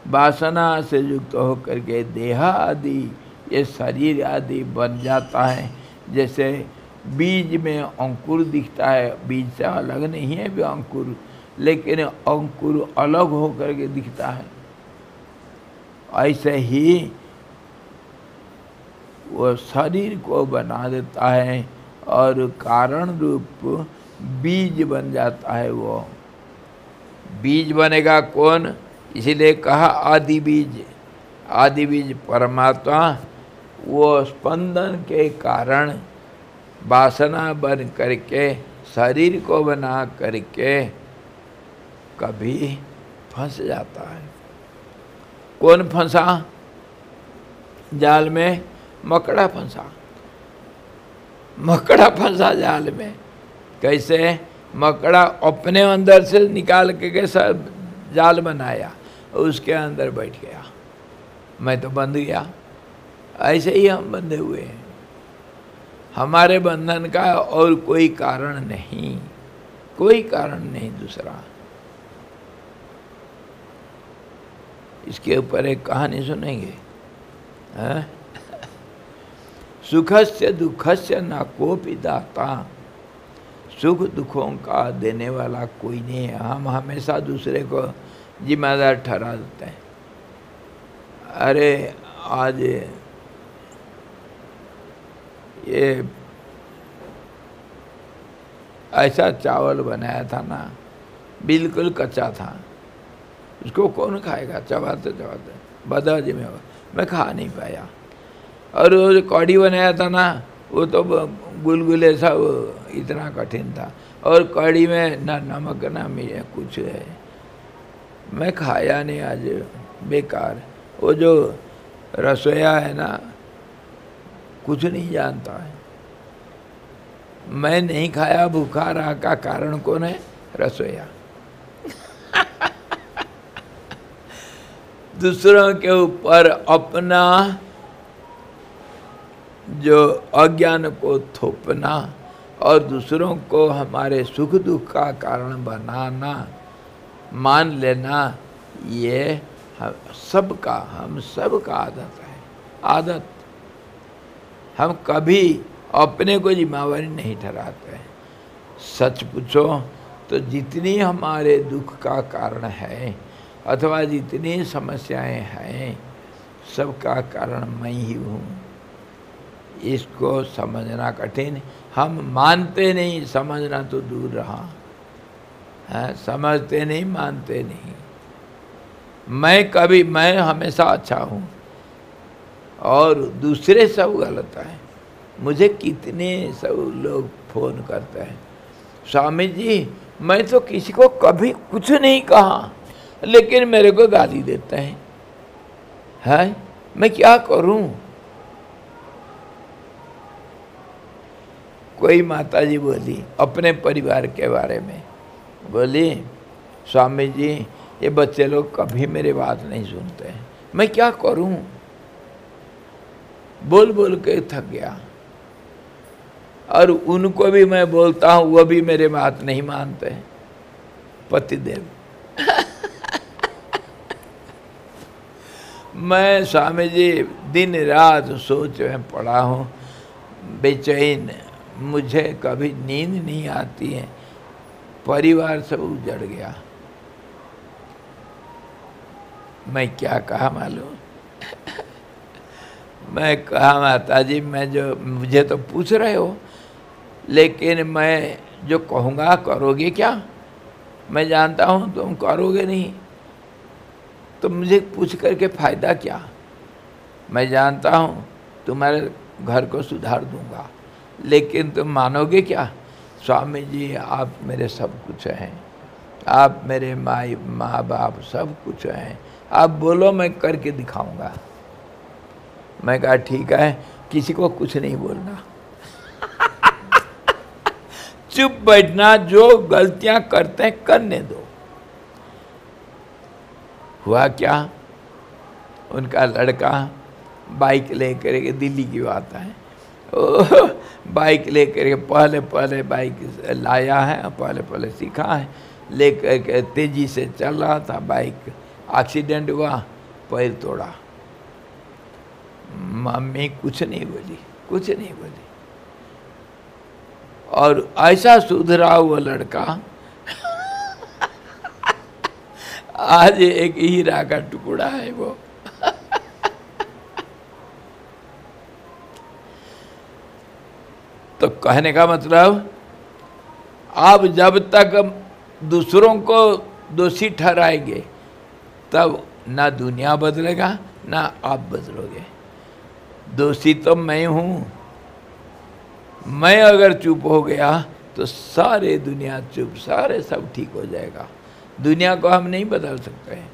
वासना से युक्त होकर के देह आदि, ये शरीर आदि बन जाता है। जैसे बीज में अंकुर दिखता है, बीज से अलग नहीं है भी अंकुर, लेकिन अंकुर अलग होकर के दिखता है। ऐसे ही वो शरीर को बना देता है और कारण रूप बीज बन जाता है। वो बीज बनेगा कौन? इसीलिए कहा आदि बीज। आदि बीज परमात्मा, वो स्पंदन के कारण वासना बन करके शरीर को बना करके कभी फंस जाता है। कौन फंसा जाल में? मकड़ा फंसा, मकड़ा फंसा जाल में। कैसे? मकड़ा अपने अंदर से निकाल के सब जाल बनाया, उसके अंदर बैठ गया, मैं तो बंध गया। ऐसे ही हम बंधे हुए हैं, हमारे बंधन का और कोई कारण नहीं, कोई कारण नहीं दूसरा। इसके ऊपर एक कहानी सुनेंगे, हैं? सुखस्य दुखस्य न कोपि दाता, सुख दुखों का देने वाला कोई नहीं है। हम हमेशा दूसरे को जिम्मेदार ठहरा देते हैं। अरे आज ये ऐसा चावल बनाया था ना, बिल्कुल कच्चा था, उसको कौन खाएगा? चबाते चबाते बदहज़मी में मैं खा नहीं पाया। और वो जो कढ़ी बनाया था ना, वो तो गुलगुले सब इतना कठिन था, और कढ़ी में ना नमक ना मिर्च कुछ है। मैं खाया नहीं आज, बेकार। वो जो रसोईया है ना, कुछ नहीं जानता है। मैं नहीं खाया, भूखा रहा का कारण कौन है? रसोईया। दूसरों के ऊपर अपना जो अज्ञान को थोपना और दूसरों को हमारे सुख दुख का कारण बनाना, मान लेना, ये हम सबका आदत है। आदत। हम कभी अपने को जिम्मेवारी नहीं ठहराते। सच पूछो तो जितनी हमारे दुख का कारण है अथवा जितनी समस्याएं हैं, सबका कारण मैं ही हूँ। इसको समझना कठिन। हम मानते नहीं, समझना तो दूर रहा है। समझते नहीं, मानते नहीं। मैं हमेशा अच्छा हूँ और दूसरे सब गलत हैं। मुझे कितने सब लोग फ़ोन करते हैं, स्वामी जी मैं तो किसी को कभी कुछ नहीं कहा, लेकिन मेरे को गाली देते हैं। मैं क्या करूं? कोई माताजी बोली अपने परिवार के बारे में, बोली स्वामी जी ये बच्चे लोग कभी मेरी बात नहीं सुनते हैं, मैं क्या करूं? बोल बोल के थक गया। और उनको भी मैं बोलता हूँ, वो भी मेरे बात नहीं मानते। पतिदेव। मैं स्वामी जी दिन रात सोच में पड़ा हूँ, बेचैन, मुझे कभी नींद नहीं आती है, परिवार सब उजड़ गया। मैं क्या कहा मालूम? मैं कहा माता जी मुझे तो पूछ रहे हो, लेकिन मैं जो कहूँगा करोगे क्या? मैं जानता हूँ तुम करोगे नहीं, तो मुझे पूछ करके फ़ायदा क्या? मैं जानता हूँ तुम्हारे घर को सुधार दूँगा, लेकिन तुम मानोगे क्या? स्वामी जी आप मेरे सब कुछ हैं, आप मेरे माँ बाप सब कुछ हैं, आप बोलो मैं करके दिखाऊँगा। मैं कहा ठीक है, किसी को कुछ नहीं बोलना। चुप बैठना, जो गलतियां करते हैं करने दो। हुआ क्या? उनका लड़का बाइक लेकर के, दिल्ली की बात है, बाइक लेकर के पहले बाइक लाया है, पहले सीखा है, लेकर के तेजी से चल रहा था, बाइक एक्सीडेंट हुआ, पैर तोड़ा। मम्मी कुछ नहीं बोली। और ऐसा सुधरा हुआ लड़का आज एक हीरा का टुकड़ा है वो। तो कहने का मतलब, आप जब तक दूसरों को दोषी ठहराएंगे तब ना दुनिया बदलेगा ना आप बदलोगे। दोषी तो मैं हूँ। मैं अगर चुप हो गया तो सारे दुनिया चुप, सारे सब ठीक हो जाएगा। दुनिया को हम नहीं बदल सकते हैं,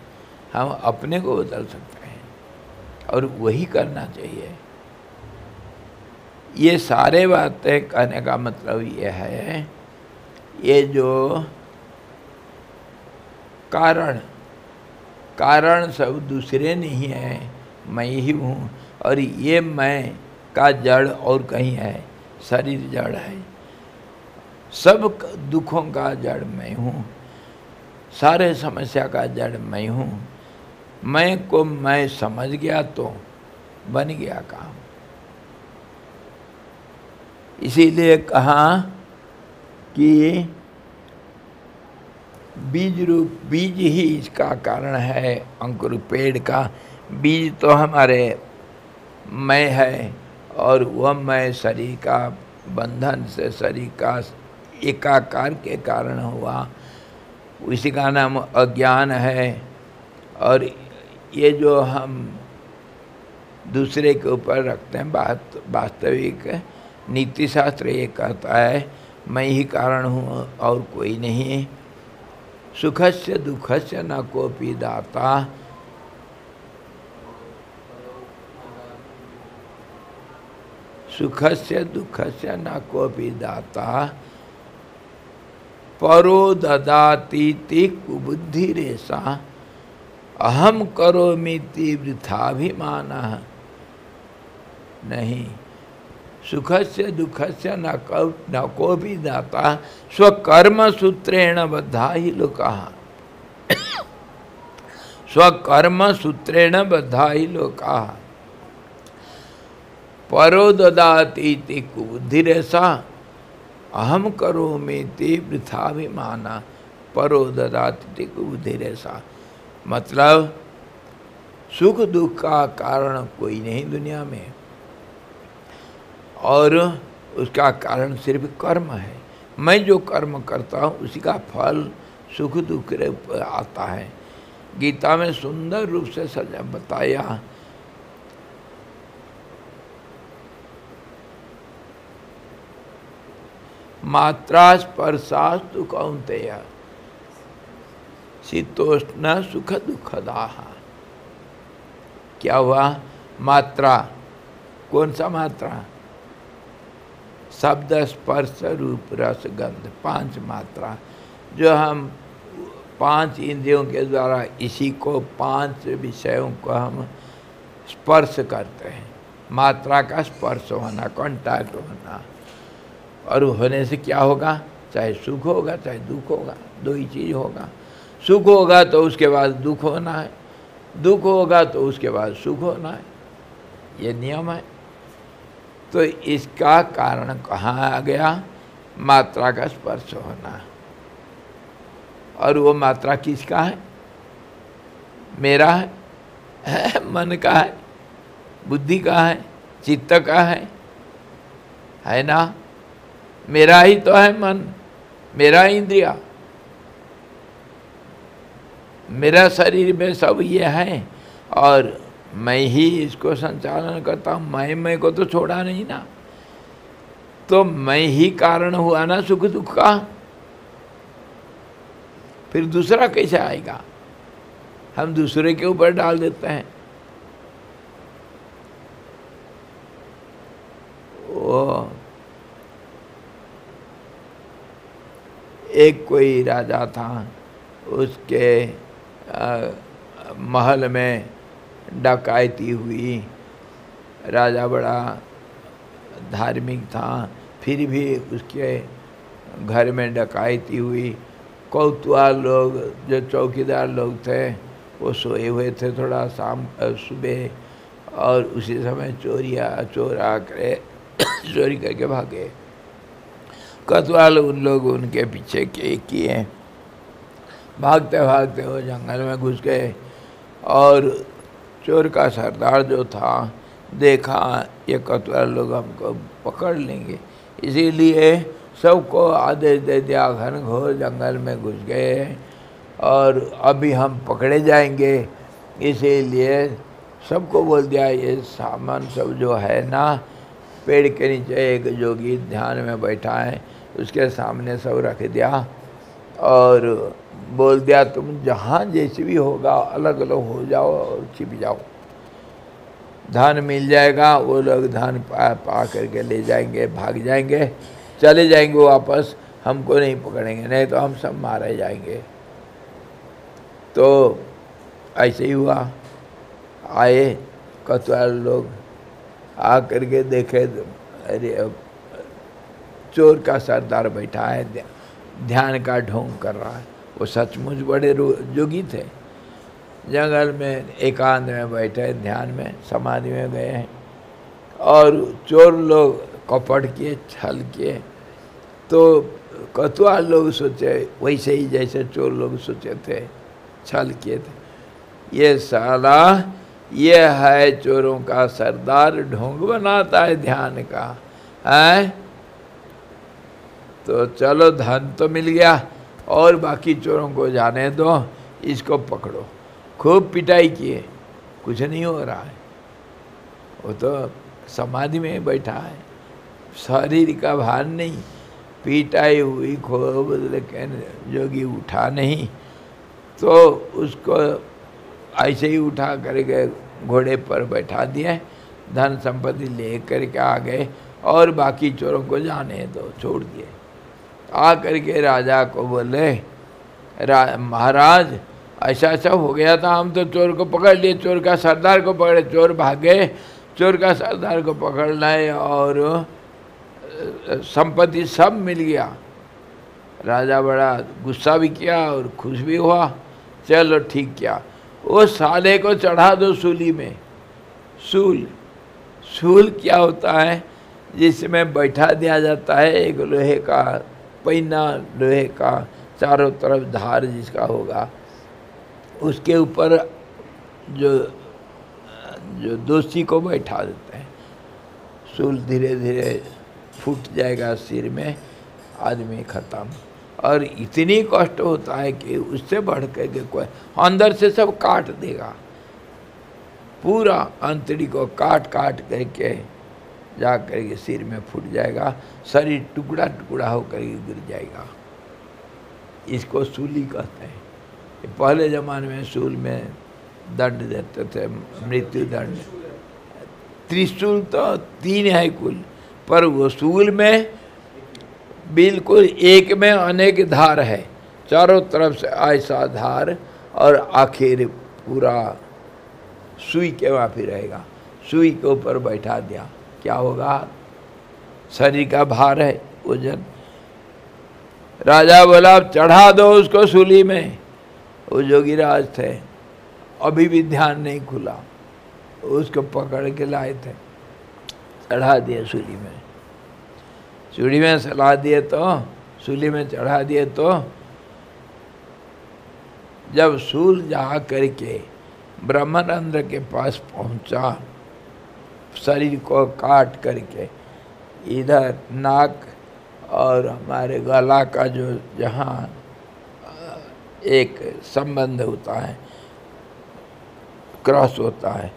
हम अपने को बदल सकते हैं, और वही करना चाहिए। ये सारे बातें कहने का मतलब ये है, ये जो कारण सब दूसरे नहीं है, मैं ही हूँ। और ये मैं का जड़ और कहीं है, शरीर जड़ है, सब दुखों का जड़ मैं हूँ, सारे समस्या का जड़ मैं हूँ। मैं को मैं समझ गया तो बन गया काम। इसीलिए कहा कि बीज ही इसका कारण है। अंकुर पेड़ का बीज तो हमारे मैं है, और वह मैं शरीर का बंधन से, शरीर का एकाकार के कारण हुआ, उसी का नाम अज्ञान है। और ये जो हम दूसरे के ऊपर रखते हैं। वास्तविक नीति शास्त्र ये कहता है मैं ही कारण हूँ और कोई नहीं। सुखस्य दुखस्य न कोपि दाता, सुखस्य दुखस्य न कोपि दाता, परो ददातीति कुबुद्धिरेषा, अहम करोमीति वृथाभिमानः। नहीं, सुखस्य दुखस्य न कोपि दाता, स्वकर्म सूत्रेण बद्धा ही लोकाः। स्वकर्म सूत्रेण बद्धा ही लोकाः, परो ददातीति कुबुद्धिरेषा, अहम करोमीति वृथाभिमानः। परो ददातीति कुबुद्धिरेषा मतलब सुख दुख का कारण कोई नहीं दुनिया में, और उसका कारण सिर्फ कर्म है। मैं जो कर्म करता हूँ उसी का फल सुख दुख आता है। गीता में सुंदर रूप से सजा बताया। मात्रा स्पर्शास्तु कौन्तेय शीतोष्ण सुख दुखदाः। क्या हुआ? मात्रा, कौन सा मात्रा? शब्द स्पर्श रूप रस गंध, 5 मात्रा जो हम 5 इंद्रियों के द्वारा इसी को 5 विषयों को हम स्पर्श करते हैं। मात्रा का स्पर्श होना, कांटेक्ट होना, और होने से क्या होगा? चाहे सुख होगा चाहे दुख होगा, दो ही चीज़ होगा। सुख होगा तो उसके बाद दुख होना है, दुख होगा तो उसके बाद सुख होना है, ये नियम है। तो इसका कारण कहाँ आ गया? मात्रा का स्पर्श होना। और वो मात्रा किसका है? मेरा है, मन का है, बुद्धि का है, चित्त का है ना? मेरा ही तो है मन, मेरा इंद्रिया, मेरा शरीर में सब ये है, और मैं ही इसको संचालन करता हूँ। मैं को तो छोड़ा नहीं ना, तो मैं ही कारण हुआ ना सुख दुख का। फिर दूसरा कैसे आएगा? हम दूसरे के ऊपर डाल देते हैं। वो एक कोई राजा था, उसके महल में डकैती हुई। राजा बड़ा धार्मिक था, फिर भी उसके घर में डकैती हुई। कोतवाल लोग, जो चौकीदार लोग थे, वो सोए हुए थे थोड़ा शाम सुबह, और उसी समय चोर आकर चोरी करके भागे। कोतवाल उन लोग उनके पीछे किए, भागते भागते वो जंगल में घुस गए, और चोर का सरदार जो था देखा ये कोतवाल लोग हमको पकड़ लेंगे, इसीलिए सबको आदेश दे दिया घनघोर जंगल में घुस गए और अभी हम पकड़े जाएंगे। इसीलिए सबको बोल दिया ये सामान सब जो है ना, पेड़ के नीचे एक जोगी ध्यान में बैठा है, उसके सामने सब रख दिया और बोल दिया तुम जहाँ जैसे भी होगा अलग अलग हो जाओ और छिप जाओ, धान मिल जाएगा। वो लोग धान पा करके ले जाएंगे, भाग जाएंगे, चले जाएंगे वापस, हमको नहीं पकड़ेंगे, नहीं तो हम सब मारे जाएंगे। तो ऐसे ही हुआ। आए कोतवाल लोग, आ करके देखे अरे चोर का सरदार बैठा है, ध्यान का ढोंग कर रहा है। वो सचमुच बड़े जोगी थे, जंगल में एकांत में बैठे ध्यान में समाधि में गए हैं। और चोर लोग कपट किए, छल किए। तो कोतवाल लोग सोचे वैसे ही जैसे चोर लोग सोचे थे, छल किए थे। ये साला ये है चोरों का सरदार, ढोंग बनाता है ध्यान का, है। तो चलो धन तो मिल गया और बाकी चोरों को जाने दो, इसको पकड़ो। खूब पिटाई किए, कुछ नहीं हो रहा है। वो तो समाधि में बैठा है, शरीर का भार नहीं, पीटाई हुई खूब लेकिन जोगी उठा नहीं, तो उसको ऐसे ही उठा करके घोड़े पर बैठा दिए, धन संपत्ति ले करके आ गए और बाकी चोरों को जाने दो, छोड़ दिए। आ करके राजा को बोले, महाराज ऐसा ऐसा हो गया था, हम तो चोर को पकड़ लिए, चोर का सरदार को पकड़े, चोर भागे, चोर का सरदार को पकड़ लाए और संपत्ति सब मिल गया। राजा बड़ा गुस्सा भी किया और खुश भी हुआ, चलो ठीक किया, वो साले को चढ़ा दो सूली में। सूल, सूल क्या होता है? जिसमें बैठा दिया जाता है, एक लोहे का पहिना, लोहे का चारों तरफ धार जिसका होगा, उसके ऊपर जो दोषी को बैठा देते हैं। सूल धीरे धीरे फूट जाएगा सिर में, आदमी खत्म। और इतनी कष्ट होता है कि उससे बढ़ करके कोई अंदर से सब काट देगा, पूरा अंतड़ी को काट काट करके जा करके सिर में फूट जाएगा, शरीर टुकड़ा टुकड़ा होकर गिर जाएगा। इसको सूली कहते हैं। पहले ज़माने में सूल में दंड देते थे, मृत्यु दंड। त्रिशूल तो 3 है कुल, पर वो सूल में बिल्कुल एक में अनेक धार है, चारों तरफ से ऐसा धार, और आखिर पूरा सुई के वहाँ भी रहेगा। सुई के ऊपर बैठा दिया, क्या होगा? शरीर का भार है, वजन। राजा बोला चढ़ा दो उसको सूली में। वो जोगीराज थे, अभी भी ध्यान नहीं खुला, उसको पकड़ के लाए थे, चढ़ा दिए सूली में। सूली में चढ़ा दिए तो सूली में चढ़ा दिए तो जब सूल जा करके ब्रह्मानंद के पास पहुंचा, शरीर को काट करके इधर नाक और हमारे गला का जो जहाँ एक संबंध होता है, क्रॉस होता है,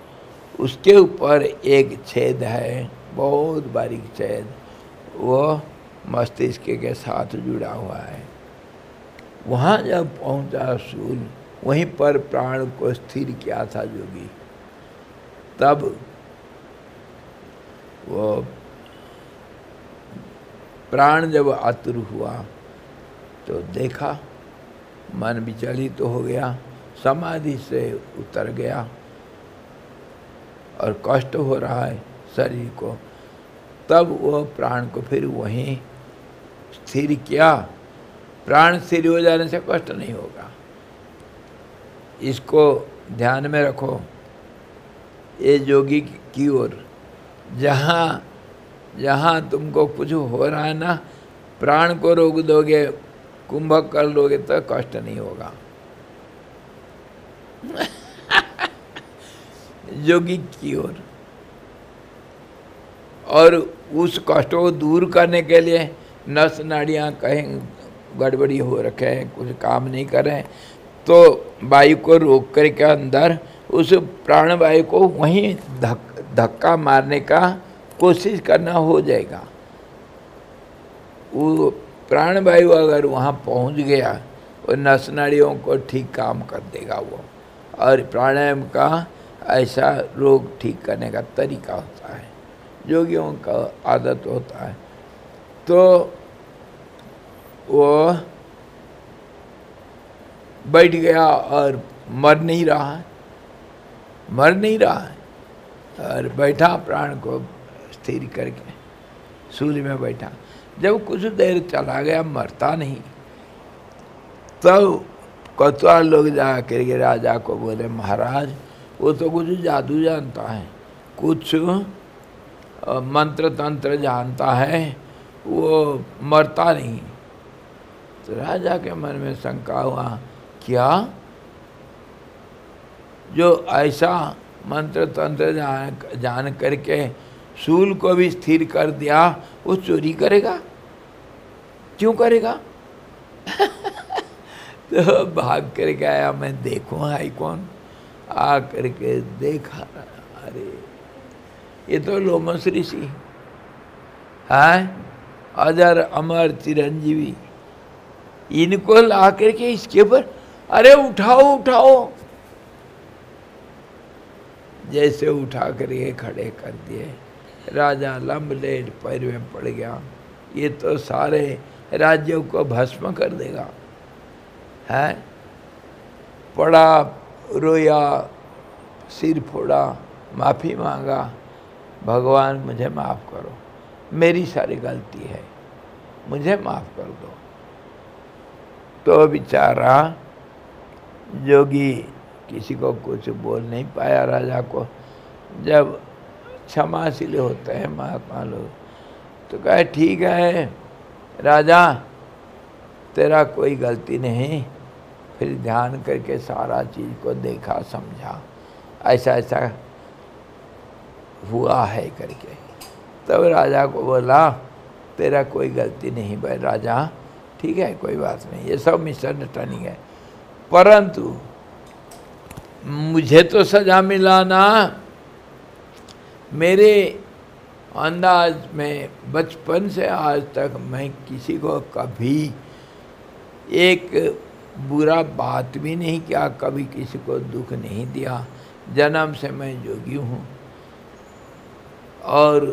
उसके ऊपर एक छेद है, बहुत बारीक छेद, वो मस्तिष्क के साथ जुड़ा हुआ है। वहाँ जब पहुँचा सूल, वहीं पर प्राण को स्थिर किया था जोगी। तब वो प्राण जब आतुर हुआ तो देखा, मन विचलित तो हो गया, समाधि से उतर गया और कष्ट हो रहा है शरीर को। तब वो प्राण को फिर वहीं स्थिर किया। प्राण स्थिर हो जाने से कष्ट नहीं होगा, इसको ध्यान में रखो। ये योगी की ओर जहाँ जहाँ तुमको कुछ हो रहा है ना, प्राण को रोक दोगे, कुंभक कर लोगे तो कष्ट नहीं होगा। योगी की ओर। और उस कष्ट को दूर करने के लिए नस नाड़ियाँ कहीं गड़बड़ी हो रखे हैं, कुछ काम नहीं कर रहे हैं, तो वायु को रोक करके अंदर उस प्राण वायु को वहीं धक्का मारने का कोशिश करना हो जाएगा। वो प्राण वायु अगर वहाँ पहुँच गया, वो नस नाड़ियों को ठीक काम कर देगा वो। और प्राणायाम का ऐसा रोग ठीक करने का तरीका होता है, योगियों का आदत होता है। तो वो बैठ गया और मर नहीं रहा है, मर नहीं रहा है, और बैठा प्राण को स्थिर करके सूर्य में बैठा। जब कुछ देर चला गया, मरता नहीं, तब कोतवाल लोग जा करके राजा को बोले, महाराज वो तो कुछ जादू जानता है, कुछ मंत्र तंत्र जानता है, वो मरता नहीं। तो राजा के मन में शंका हुआ, क्या जो ऐसा मंत्र तंत्र जान करके सूल को भी स्थिर कर दिया, वो चोरी करेगा? क्यों करेगा? तो भाग करके आया, मैं देखूँ है कौन। आ करके देखा, अरे ये तो लोमस ऋषि है, अजर अमर चिरंजीवी, इनको ला करके इसके ऊपर अरे उठाओ उठाओ, जैसे उठा करके खड़े कर दिए। राजा लंबलेट पैर में पड़ गया, ये तो सारे राज्यों को भस्म कर देगा। है पड़ा, रोया, सिर फोड़ा, माफ़ी मांगा, भगवान मुझे माफ़ करो, मेरी सारी गलती है, मुझे माफ़ कर दो। तो बेचारा जोगी किसी को कुछ बोल नहीं पाया। राजा को जब क्षमाशील होते हैं महात्मा लोग तो कहे ठीक है राजा, तेरा कोई गलती नहीं। फिर ध्यान करके सारा चीज़ को देखा समझा, ऐसा ऐसा हुआ है करके। तब राजा को बोला तेरा कोई गलती नहीं भाई राजा, ठीक है कोई बात नहीं, ये सब मिसअंडरस्टैंडिंग है, परंतु मुझे तो सज़ा मिला ना। मेरे अंदाज में बचपन से आज तक मैं किसी को कभी एक बुरा बात भी नहीं किया, कभी किसी को दुख नहीं दिया। जन्म से मैं जोगी हूँ और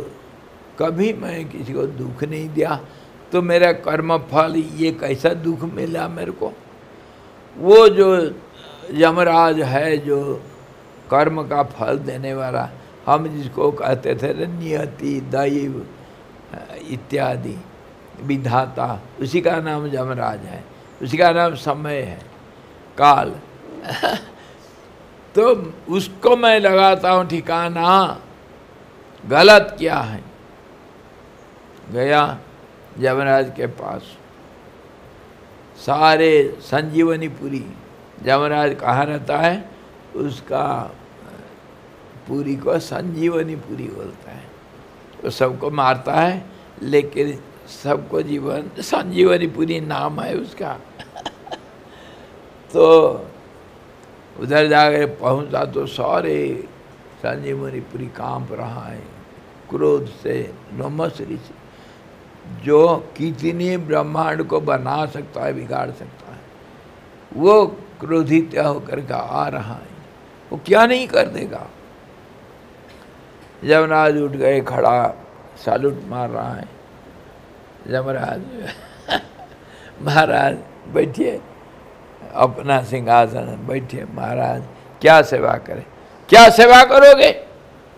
कभी मैं किसी को दुख नहीं दिया, तो मेरा कर्म फल ये कैसा दुख मिला मेरे को। वो जो यमराज है जो कर्म का फल देने वाला, हम जिसको कहते थे नियति, दैव इत्यादि, विधाता, उसी का नाम यमराज है, उसी का नाम समय है, काल। तो उसको मैं लगाता हूँ ठिकाना, गलत क्या है। गया यमराज के पास, सारे संजीवनीपुरी, यमराज कहाँ रहता है, उसका पुरी को संजीवनीपुरी बोलता है। वो सबको मारता है लेकिन सबको जीवन, संजीवनीपुरी नाम है उसका। तो उधर जाकर पहुंचा तो सारे संजीवनीपुरी कांप रहा है क्रोध से। लोमस ऋषि जो कितनी ब्रह्मांड को बना सकता है, बिगाड़ सकता है, वो क्रोधित होकर के आ रहा है, वो क्या नहीं कर देगा। यमराज उठ गए, खड़ा सैल्यूट मार रहा है। यमराज महाराज बैठिए, अपना सिंहासन बैठिए, महाराज क्या सेवा करें। क्या सेवा करोगे?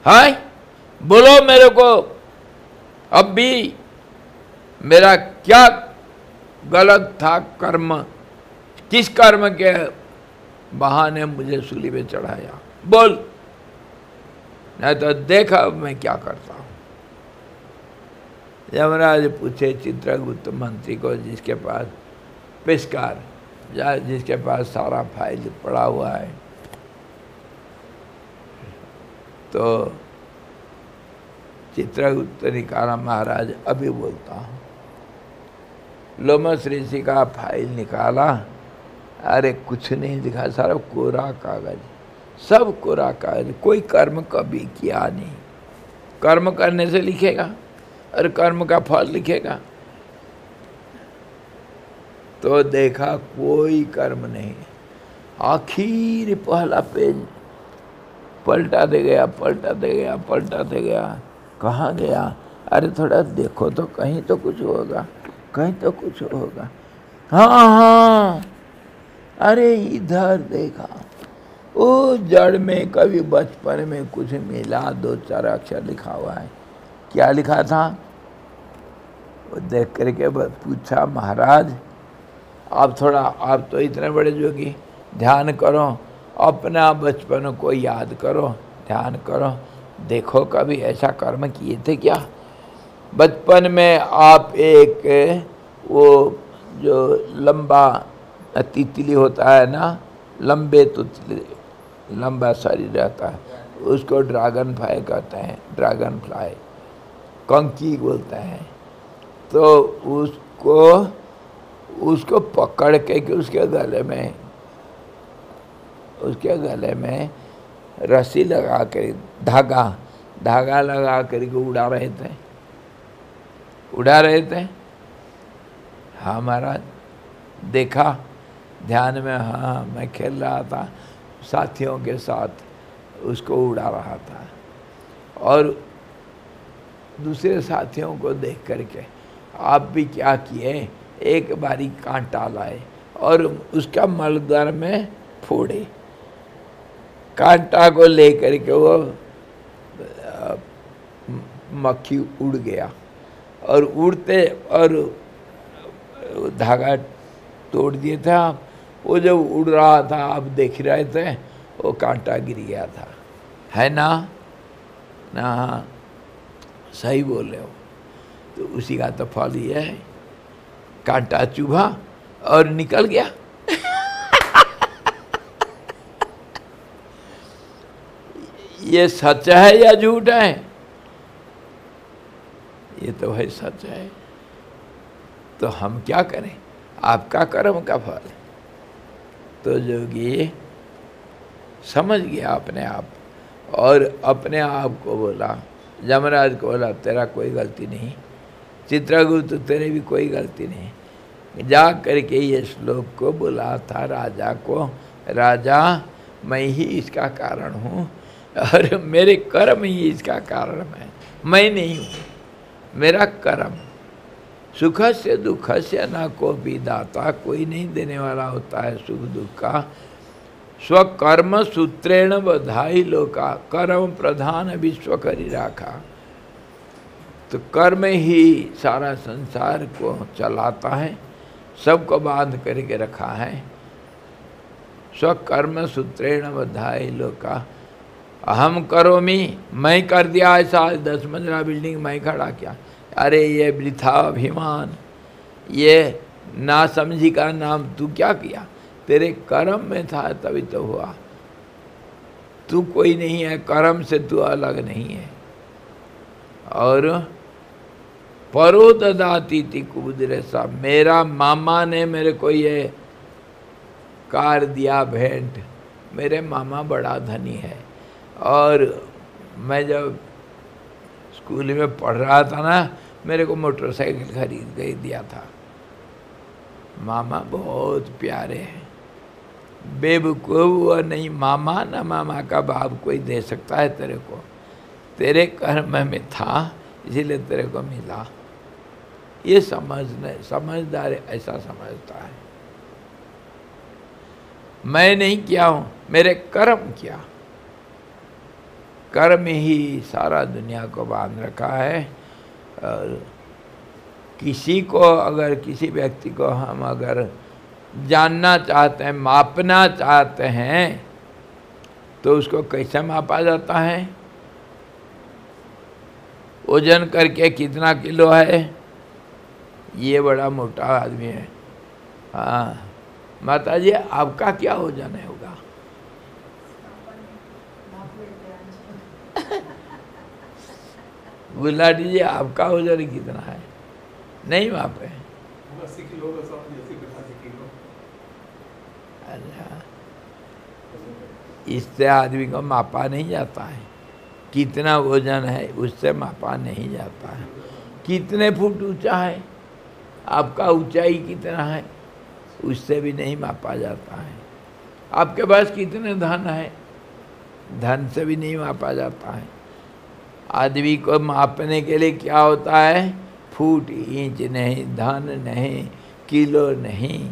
हाँ बोलो मेरे को, अब भी मेरा क्या गलत था कर्म, किस कर्म के बहाने मुझे सूली पे चढ़ाया, बोल, नहीं तो देखा अब मैं क्या करता हूँ। यमराज पूछे चित्रगुप्त मंत्री को, जिसके पास पेशकार, या जिसके पास सारा फाइल पड़ा हुआ है। तो चित्रगुप्त ने कहा महाराज अभी बोलता हूँ। लोमस ऋषि का फाइल निकाला, अरे कुछ नहीं दिखा, सारा कोरा कागज, सब कोरा कागज, कोई कर्म कभी किया नहीं। कर्म करने से लिखेगा और कर्म का फल लिखेगा। तो देखा कोई कर्म नहीं। आखिर पहला पेज पलटाते गया, पलटाते गया, पलटाते गया, कहाँ गया, अरे थोड़ा देखो तो कहीं तो कुछ होगा, कहीं तो कुछ होगा। हाँ हाँ, अरे इधर देखा, वो जड़ में कभी बचपन में कुछ मिला, 2-4 अक्षर लिखा हुआ है। क्या लिखा था? वो देख करके पूछा महाराज आप थोड़ा, आप तो इतने बड़े जोगी, ध्यान करो, अपना बचपन को याद करो, ध्यान करो, देखो कभी ऐसा कर्म किए थे क्या। बचपन में आप एक वो जो लंबा तितली होता है ना, लंबे तितली, लंबा शरीर रहता है, उसको ड्रैगन फ्लाई कहते हैं, ड्रैगन फ्लाई, कंकी बोलते हैं। तो उसको पकड़ के उसके गले में रस्सी लगा के, धागा धागा लगा करके उड़ा रहे थे। हाँ महाराज, देखा ध्यान में, हाँ मैं खेल रहा था साथियों के साथ, उसको उड़ा रहा था। और दूसरे साथियों को देख करके आप भी क्या किए, एक बारी कांटा लाए और उसका मलदर में फोड़े। कांटा को लेकर के वो मक्खी उड़ गया और उड़ते और धागा तोड़ दिया था। वो जब उड़ रहा था आप देख रहे थे, वो कांटा गिर गया था, है ना? हाँ, सही बोल रहे हो। तो उसी का तो फल ये है, कांटा चुभा और निकल गया। ये सच है या झूठ है? ये तो भाई सच है। तो हम क्या करें? आपका कर्म का फल। तो जोगी समझ गया अपने आप और अपने आप को बोला, यमराज को बोला, तेरा कोई गलती नहीं, चित्रगुप्त तेरे भी कोई गलती नहीं। जा करके ये श्लोक को बोला था राजा को, राजा मैं ही इसका कारण हूँ और मेरे कर्म ही इसका कारण है, मैं नहीं हूँ, मेरा कर्म। सुख से दुख से न को भी दाता, कोई नहीं देने वाला होता है सुख दुख का। स्वकर्म सूत्रेण बधाई लोका, कर्म प्रधान विश्व करी राखा। तो कर्म ही सारा संसार को चलाता है, सबको बांध करके रखा है। स्वकर्म सूत्रेण बधाई लोका, अहम करोमि, मैं कर दिया ऐसा, 10 मंजिला बिल्डिंग मैं खड़ा किया। अरे ये वृथा अभिमान, ये नासमझी का नाम तू क्या किया? तेरे कर्म में था तभी तो हुआ। तू कोई नहीं है, कर्म से तू अलग नहीं है। और परो ददाती थी कुबुदरे सा, मेरा मामा ने मेरे को ये कार दिया भेंट। मेरे मामा बड़ा धनी है और मैं जब स्कूल में पढ़ रहा था ना, मेरे को मोटरसाइकिल खरीद के दिया था। मामा बहुत प्यारे हैं, बेवकूफ़ नहीं। मामा ना मामा का बाप कोई दे सकता है तेरे को? तेरे कर्म में था इसीलिए तेरे को मिला। ये समझदार ऐसा समझता है। मैं नहीं किया हूँ, मेरे कर्म किया। कर्म ही सारा दुनिया को बांध रखा है। और किसी को अगर, किसी व्यक्ति को हम अगर जानना चाहते हैं, मापना चाहते हैं, तो उसको कैसे मापा जाता है? वजन करके कितना किलो है, ये बड़ा मोटा आदमी है। हाँ माता जी, आपका क्या वजन है होगा? गुलाटी जी, आपका वजन कितना है? नहीं मापे? 80 किलो। अच्छा, इससे आदमी को मापा नहीं जाता है। कितना वजन है उससे मापा नहीं जाता है। कितने फुट ऊंचा है, आपका ऊंचाई कितना है, उससे भी नहीं मापा जाता है। आपके पास कितने धन है, धन से भी नहीं मापा जाता है। आदमी को मापने के लिए क्या होता है? फुट, इंच नहीं, धन नहीं, किलो नहीं।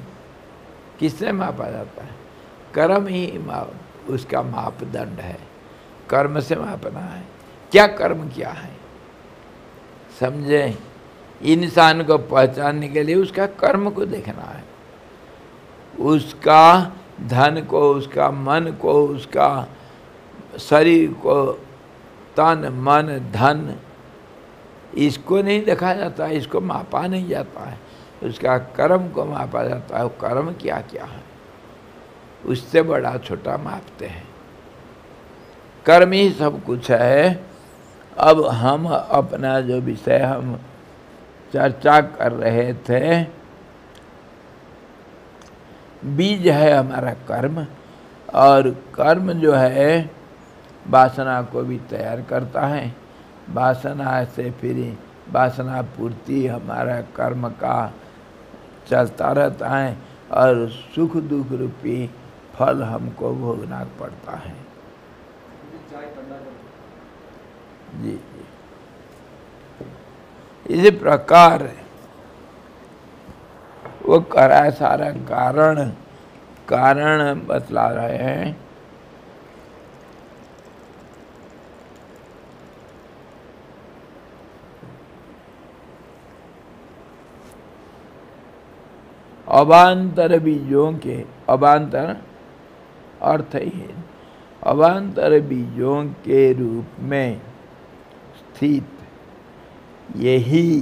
किससे मापा जाता है? कर्म ही उसका मापदंड है। कर्म से मापना है। क्या कर्म किया है समझे? इंसान को पहचानने के लिए उसका कर्म को देखना है। उसका धन को, उसका मन को, उसका शरीर को, तन मन धन, इसको नहीं देखा जाता है, इसको मापा नहीं जाता है। उसका कर्म को मापा जाता है। वो कर्म क्या क्या है उससे बड़ा छोटा मापते हैं। कर्म ही सब कुछ है। अब हम अपना जो विषय हम चर्चा कर रहे थे, बीज है हमारा कर्म। और कर्म जो है वासना को भी तैयार करता है। वासना से फिर वासना पूर्ति हमारा कर्म का चलता रहता है और सुख दुख रूपी फल हमको भोगना पड़ता है। जी जी, इसी प्रकार वो करा सारा कारण बतला रहे हैं। अवान्तर बीजों के, अवान्तर अर्थ ही है अवान्तर बीजों के रूप में स्थित यही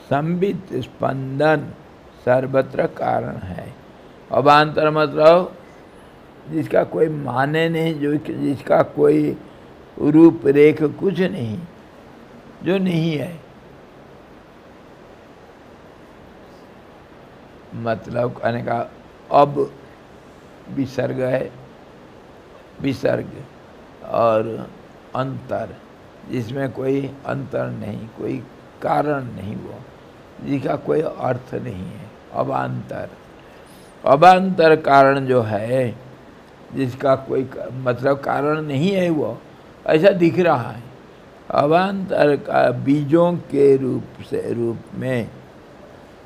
संबित स्पंदन सर्वत्र कारण है। अवान्तर मतलब जिसका कोई माने नहीं, जो जिसका कोई रूप रेख कुछ नहीं, जो नहीं है। मतलब कहने का अब विसर्ग है, विसर्ग और अंतर, जिसमें कोई अंतर नहीं, कोई कारण नहीं, वो जिसका कोई अर्थ नहीं है। अवान्तर, अवान्तर कारण जो है, जिसका कोई मतलब कारण नहीं है, वो ऐसा दिख रहा है। अवान्तर का बीजों के रूप में,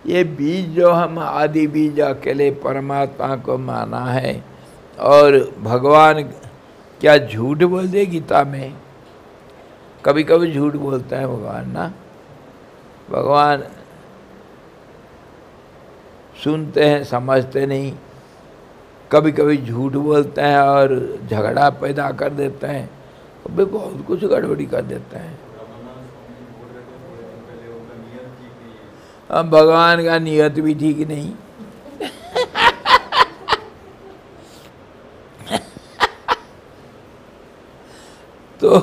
ये बीज जो हम आदि बीज अकेले परमात्मा को माना है। और भगवान क्या झूठ बोल दे गीता में? कभी कभी झूठ बोलता है भगवान ना। भगवान सुनते हैं, समझते नहीं, कभी कभी झूठ बोलते हैं और झगड़ा पैदा कर देते हैं, कभी बहुत कुछ गड़बड़ी कर देते हैं। अब भगवान का नियत भी ठीक नहीं। तो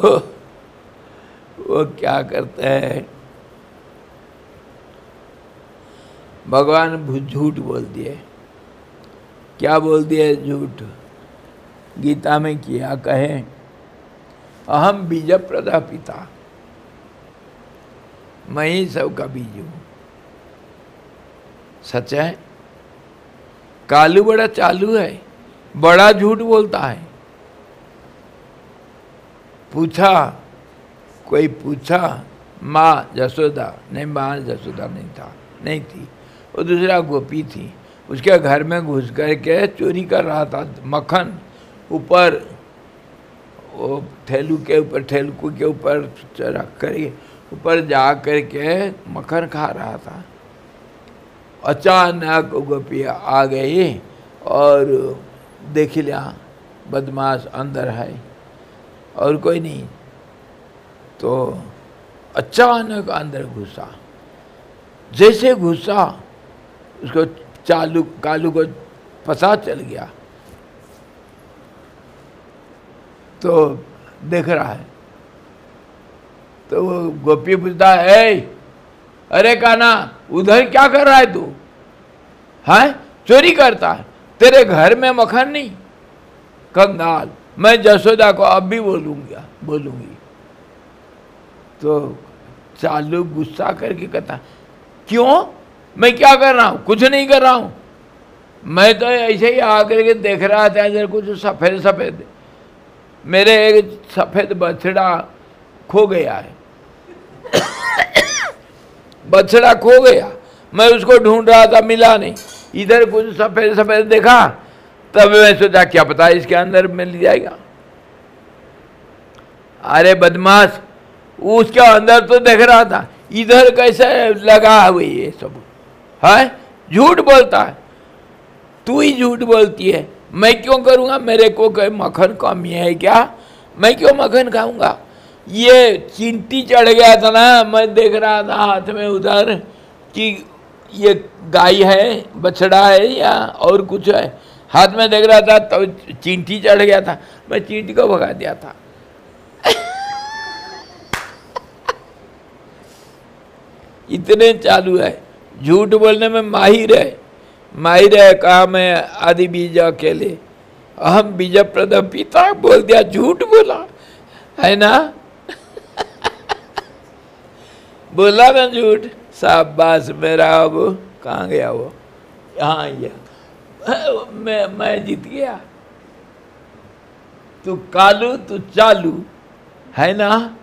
वो क्या करते हैं, भगवान झूठ बोल दिए। क्या बोल दिए झूठ? गीता में किया कहे, अहम बीज प्रदा पिता, मैं ही सबका बीज हूँ। सच है? कालू बड़ा चालू है, बड़ा झूठ बोलता है। पूछा, कोई पूछा, माँ जसोदा, नहीं माँ जसोदा नहीं था, नहीं थी, वो दूसरा गोपी थी। उसके घर में घुस कर के चोरी कर रहा था मक्खन, ऊपर वो ठेलू के ऊपर, ठेलकू के ऊपर रख कर ऊपर जा कर के मक्खन खा रहा था। अचानक गोपी आ गई और देख लिया बदमाश अंदर है और कोई नहीं, तो अचानक अंदर घुसा। जैसे घुसा उसको कालू को पता चल गया, तो देख रहा है। तो वो गोपी पूछता है, अरे कान्हा उधर क्या कर रहा है तू? है चोरी करता है, तेरे घर में मक्खन नहीं? कंगाल, मैं जसोदा को अब भी बोलूंगी। तो चालू गुस्सा करके कहता, क्यों? मैं क्या कर रहा हूँ? कुछ नहीं कर रहा हूँ, मैं तो ऐसे ही आकर के देख रहा था इधर कुछ सफ़ेद सफ़ेद, मेरे एक सफ़ेद बछड़ा खो गया है। बछड़ा खो गया, मैं उसको ढूंढ रहा था, मिला नहीं, इधर कुछ सफ़ेद सफ़ेद देखा, तब मैं सोचा क्या पता इसके अंदर मिल जाएगा। अरे बदमाश, उसके अंदर तो देख रहा था, इधर कैसे लगा हुई ये सब? है झूठ बोलता है, तू ही झूठ बोलती है। मैं क्यों करूँगा? मेरे को कोई मक्खन कमी है क्या? मैं क्यों मक्खन खाऊंगा? ये चींटी चढ़ गया था ना, मैं देख रहा था हाथ में उधर कि ये गाय है, बछड़ा है या और कुछ है, हाथ में देख रहा था, तो चींटी चढ़ गया था, मैं चींटी को भगा दिया था। इतने चालू है, झूठ बोलने में माहिर है। कहा मैं आदि बीज अकेले, अहम बीज प्रद पिता बोल दिया, झूठ बोला है ना। बोला ना झूठ, शाबाश मेरा। अब कहाँ गया वो, यहाँ गया। मैं जीत गया, तू कालू तू चालू है ना।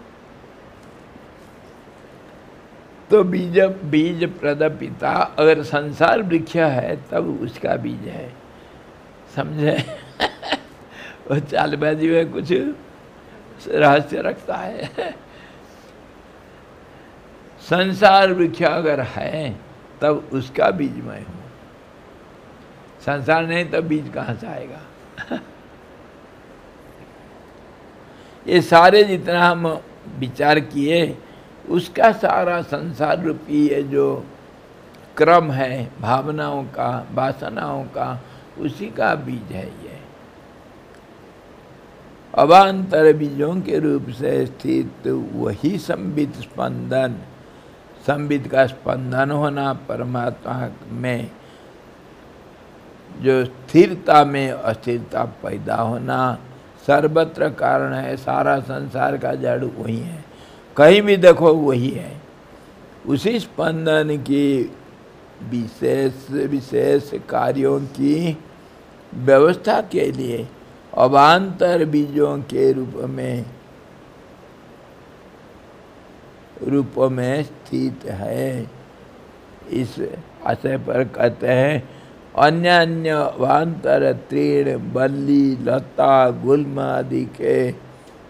तो बीज प्रद पिता, अगर संसार वृक्ष है तब उसका बीज है, समझे। वो चालबाजी में कुछ रहस्य रखता है। संसार वृक्ष अगर है तब उसका बीज मैं हूँ, संसार नहीं तब बीज कहाँ से आएगा। ये सारे जितना हम विचार किए, उसका सारा संसार रूपी ये जो क्रम है भावनाओं का, वासनाओं का, उसी का बीज है ये। अवान्तर बीजों के रूप से स्थित वही संबित स्पंदन, संबित का स्पंदन होना, परमात्मा में जो स्थिरता में अस्थिरता पैदा होना, सर्वत्र कारण है। सारा संसार का जड़ वही है, कहीं भी देखो वही है। उसी स्पंदन की विशेष विशेष कार्यों की व्यवस्था के लिए अवान्तर बीजों के रूप में स्थित है। इस आशय पर कहते हैं, अन्य अन्य अवान्तर तृण, बल्ली, लता, गुल्म आदि के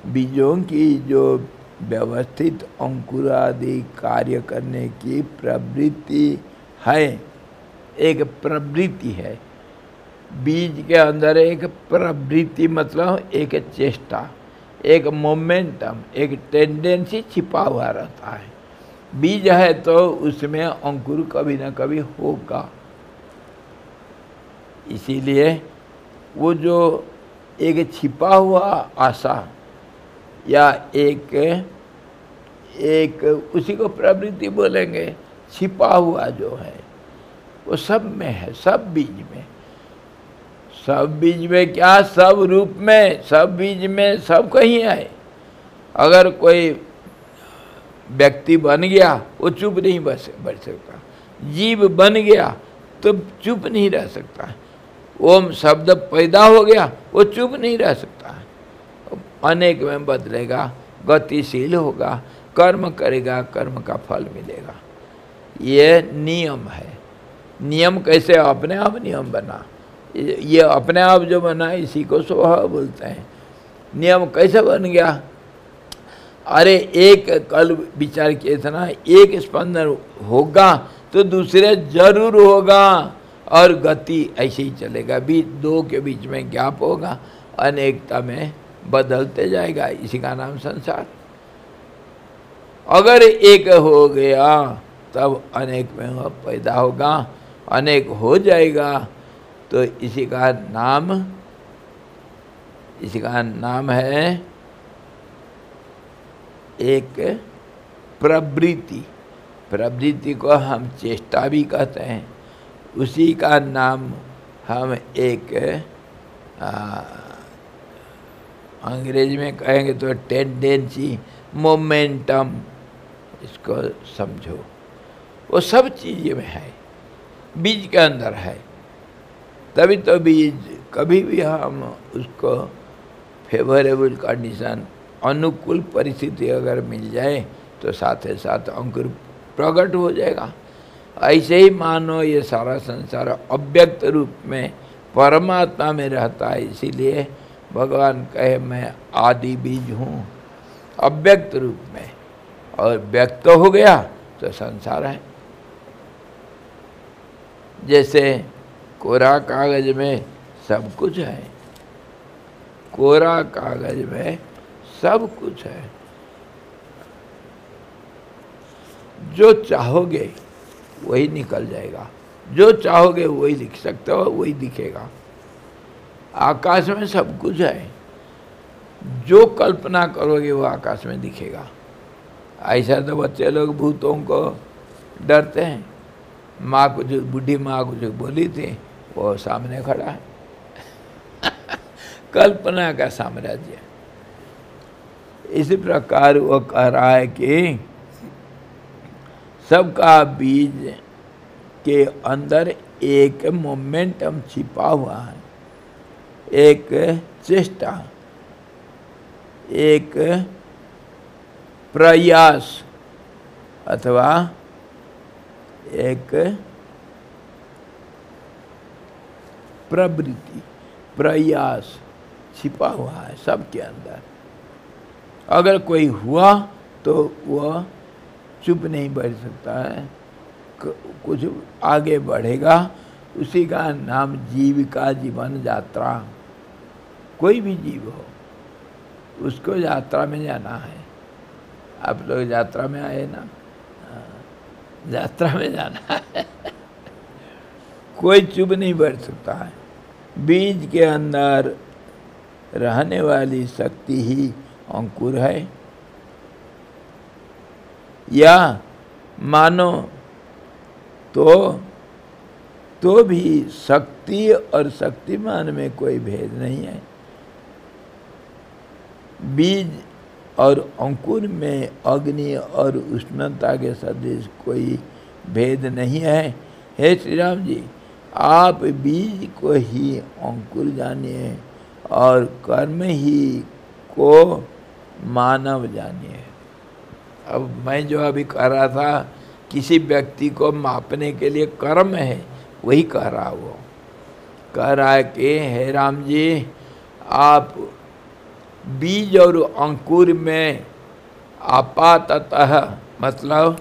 बीजों की जो व्यवस्थित अंकुर आदि कार्य करने की प्रवृत्ति है, एक प्रवृत्ति है। बीज के अंदर एक प्रवृत्ति मतलब एक चेष्टा, एक मोमेंटम, एक टेंडेंसी छिपा हुआ रहता है। बीज है तो उसमें अंकुर कभी ना कभी होगा। इसीलिए वो जो एक छिपा हुआ आशा या एक उसी को प्रवृत्ति बोलेंगे, छिपा हुआ जो है वो सब में है, सब बीज में। सब बीज में क्या, सब रूप में, सब बीज में, सब कहीं है। अगर कोई व्यक्ति बन गया वो चुप नहीं बैठ सकता, जीव बन गया तो चुप नहीं रह सकता, ओम शब्द पैदा हो गया वो चुप नहीं रह सकता, अनेक में बदलेगा, गतिशील होगा, कर्म करेगा, कर्म का फल मिलेगा। ये नियम है। नियम कैसे, अपने आप नियम बना, ये अपने आप जो बना इसी को स्वभाव बोलते हैं। नियम कैसे बन गया, अरे एक कल विचार किए थे ना, एक स्पंदन होगा तो दूसरे जरूर होगा और गति ऐसे ही चलेगा, बीच दो के बीच में गैप होगा, अनेकता में बदलते जाएगा, इसी का नाम संसार। अगर एक हो गया तब अनेक में पैदा होगा, अनेक हो जाएगा तो इसी का नाम है एक प्रवृत्ति। प्रवृत्ति को हम चेष्टा भी कहते हैं, उसी का नाम हम एक अंग्रेजी में कहेंगे तो टेंडेंसी, मोमेंटम, इसको समझो। वो सब चीज़ में है, बीज के अंदर है। तभी तो बीज कभी भी हम उसको फेवरेबल कंडीशन, अनुकूल परिस्थिति अगर मिल जाए तो साथ ही साथ अंकुर प्रकट हो जाएगा। ऐसे ही मानो ये सारा संसार अव्यक्त रूप में परमात्मा में रहता है, इसीलिए भगवान कहे मैं आदि बीज हूँ अव्यक्त रूप में, और व्यक्त हो गया तो संसार है। जैसे कोरा कागज में सब कुछ है, कोरा कागज में सब कुछ है, जो चाहोगे वही निकल जाएगा, जो चाहोगे वही लिख सकते हो, वही दिखेगा। आकाश में सब कुछ है, जो कल्पना करोगे वो आकाश में दिखेगा। ऐसा तो बच्चे लोग भूतों को डरते हैं, माँ कुछ, बूढ़ी माँ कुछ बोली थी, वो सामने खड़ा है। कल्पना का साम्राज्य। इसी प्रकार वो कह रहा है कि सबका बीज के अंदर एक मोमेंटम छिपा हुआ है, एक चेष्टा, एक प्रयास अथवा एक प्रवृत्ति, प्रयास छिपा हुआ है सबके अंदर। अगर कोई हुआ तो वह चुप नहीं बैठ सकता है, कुछ आगे बढ़ेगा। उसी का नाम जीविका, जीवन यात्रा। कोई भी जीव हो उसको यात्रा में जाना है। आप लोग यात्रा में आए ना, यात्रा में जाना है। कोई चुप नहीं बैठ सकता है। बीज के अंदर रहने वाली शक्ति ही अंकुर है। या मानो तो भी शक्ति और शक्तिमान में कोई भेद नहीं है। बीज और अंकुर में अग्नि और उष्णता के सदृश कोई भेद नहीं है। हे श्री राम जी, आप बीज को ही अंकुर जानिए और कर्म ही को मानव जानिए। अब मैं जो अभी कह रहा था, किसी व्यक्ति को मापने के लिए कर्म है, वही कह रहा वो। कह रहा है कि हे राम जी, आप बीज और अंकुर में आपाततः, मतलब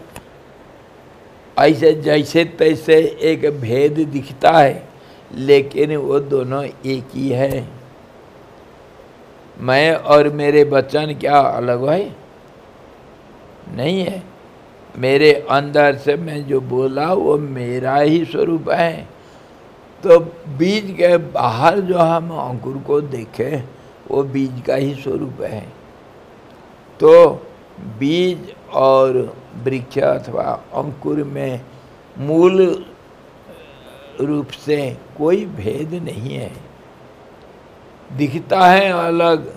ऐसे जैसे तैसे एक भेद दिखता है, लेकिन वो दोनों एक ही है। मैं और मेरे वचन क्या अलग है? नहीं है। मेरे अंदर से मैं जो बोला वो मेरा ही स्वरूप है। तो बीज के बाहर जो हम अंकुर को देखें, वो बीज का ही स्वरूप है। तो बीज और वृक्ष अथवा अंकुर में मूल रूप से कोई भेद नहीं है। दिखता है अलग,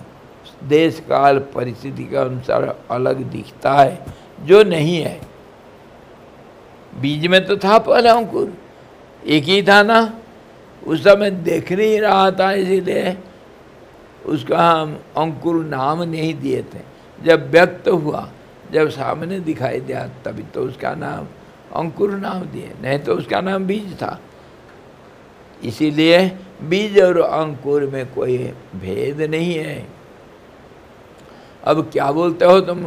देश काल परिस्थिति के अनुसार अलग दिखता है, जो नहीं है। बीज में तो था पहले अंकुर, एक ही था ना। उस समय देख नहीं रहा था, इसीलिए उसका हम अंकुर नाम नहीं दिए थे। जब व्यक्त हुआ, जब सामने दिखाई दिया, तभी तो उसका नाम अंकुर नाम दिए, नहीं तो उसका नाम बीज था। इसीलिए बीज और अंकुर में कोई भेद नहीं है। अब क्या बोलते हो तुम?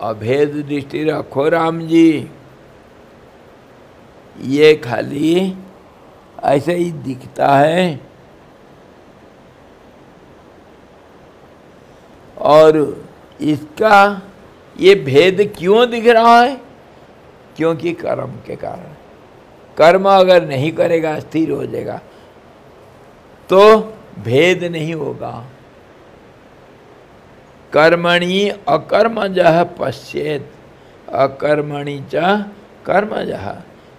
अभेद दृष्टि रखो राम जी। ये खाली ऐसे ही दिखता है। और इसका ये भेद क्यों दिख रहा है? क्योंकि कर्म के कारण। कर्म अगर नहीं करेगा, स्थिर हो जाएगा, तो भेद नहीं होगा। कर्मणि अकर्मजः पश्येत अकर्मणि च कर्मजः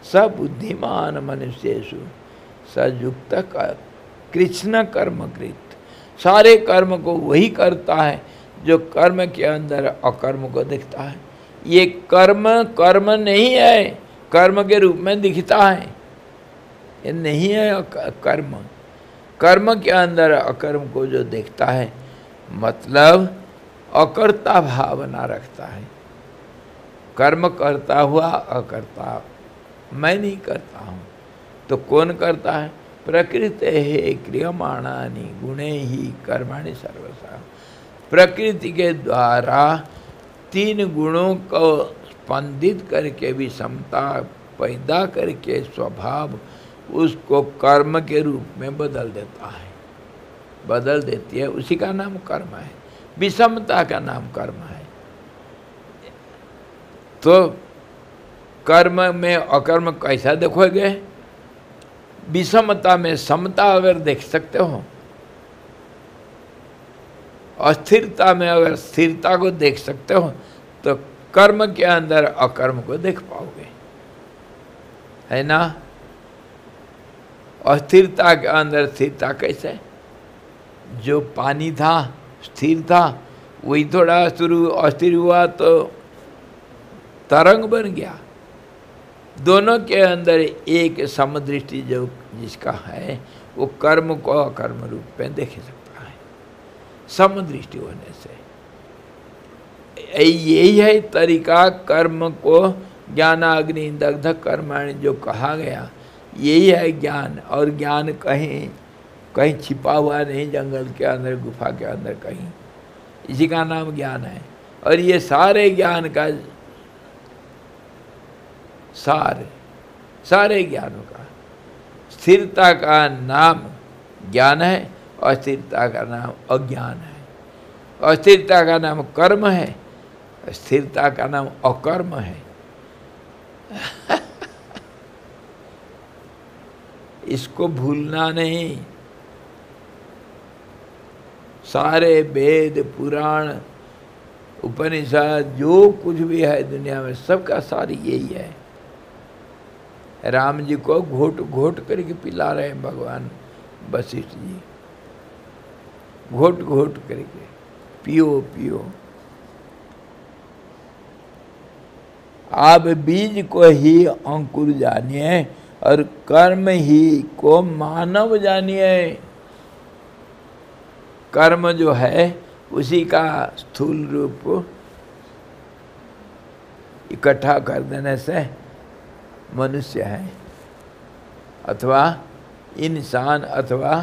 स बुद्धिमान मनुष्येषु सयुक्त कृष्ण कर्मकृत। सारे कर्म को वही करता है जो कर्म के अंदर अकर्म को दिखता है। ये कर्म नहीं है, कर्म के रूप में दिखता है, ये नहीं है कर्म। कर्म के अंदर अकर्म को जो देखता है, मतलब अकर्ता भावना रखता है। कर्म करता हुआ अकर्ता, मैं नहीं करता हूँ, तो कौन करता है? प्रकृति है क्रियमाणानि गुणे ही कर्माणि सर्वसा। प्रकृति के द्वारा तीन गुणों को स्पंदित करके विषमता पैदा करके स्वभाव उसको कर्म के रूप में बदल देता है, बदल देती है। उसी का नाम कर्म है। विषमता का नाम कर्म है। तो कर्म में अकर्म कैसा देखोगे? विषमता में समता अगर देख सकते हो, अस्थिरता में अगर स्थिरता को देख सकते हो, तो कर्म के अंदर अकर्म को देख पाओगे, है ना। अस्थिरता के अंदर स्थिरता कैसे? जो पानी था स्थिर था, वही थोड़ा अस्थिर हुआ तो तरंग बन गया। दोनों के अंदर एक समदृष्टि जो जिसका है, वो कर्म को अकर्म रूप में देख सकता है समदृष्टि होने से। यही है तरीका कर्म को ज्ञानाग्नि दग्ध कर्माणि जो कहा गया, यही है ज्ञान। और ज्ञान कहीं कहीं छिपा हुआ नहीं, जंगल के अंदर गुफा के अंदर कहीं, इसी का नाम ज्ञान है। और ये सारे ज्ञान का सारे ज्ञानों का स्थिरता का नाम ज्ञान है, अस्थिरता का नाम अज्ञान है। अस्थिरता का नाम कर्म है, स्थिरता का नाम अकर्म है। इसको भूलना नहीं। सारे वेद पुराण उपनिषद जो कुछ भी है दुनिया में, सबका सारी यही है। राम जी को घोट घोट करके पिला रहे हैं भगवान वशिष्ठ जी, घोट घोट करके, पियो पियो। आप बीज को ही अंकुर जानिए और कर्म ही को मानव जानिए। कर्म जो है उसी का स्थूल रूप इकट्ठा कर देने से मनुष्य है, अथवा इंसान, अथवा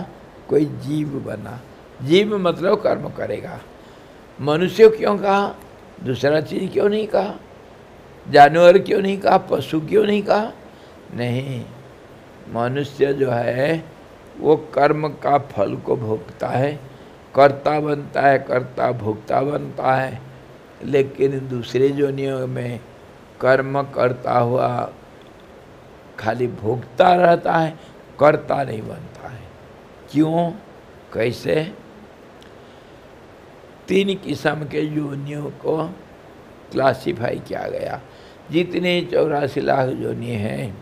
कोई जीव बना। जीव मतलब कर्म करेगा। मनुष्य क्यों कहा, दूसरा चीज क्यों नहीं कहा, जानवर क्यों नहीं कहा, पशु क्यों नहीं कहा? नहीं, मनुष्य जो है वो कर्म का फल को भोगता है, कर्ता बनता है, कर्ता भोक्ता बनता है। लेकिन दूसरे योनियों में कर्म करता हुआ खाली भोगता रहता है, कर्ता नहीं बनता है। क्यों, कैसे? 3 किस्म के योनियों को क्लासिफाई किया गया। जितने 84 लाख योनि हैं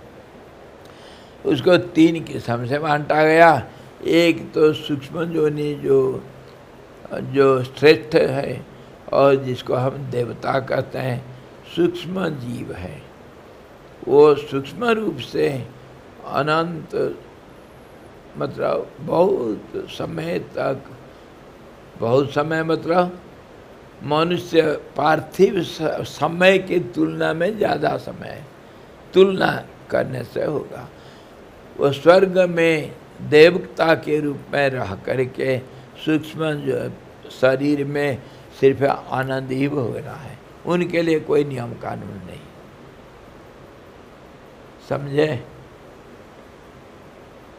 उसको 3 किस्म से बांटा गया। एक तो सूक्ष्म योनि जो श्रेष्ठ है और जिसको हम देवता कहते हैं, सूक्ष्म जीव है। वो सूक्ष्म रूप से अनंत मतलब बहुत समय मतलब मनुष्य पार्थिव समय की तुलना में ज़्यादा समय तुलना करने से होगा। वो स्वर्ग में देवता के रूप में रह करके सूक्ष्म जो शरीर में सिर्फ आनंद ही भोगना है। उनके लिए कोई नियम कानून नहीं, समझे?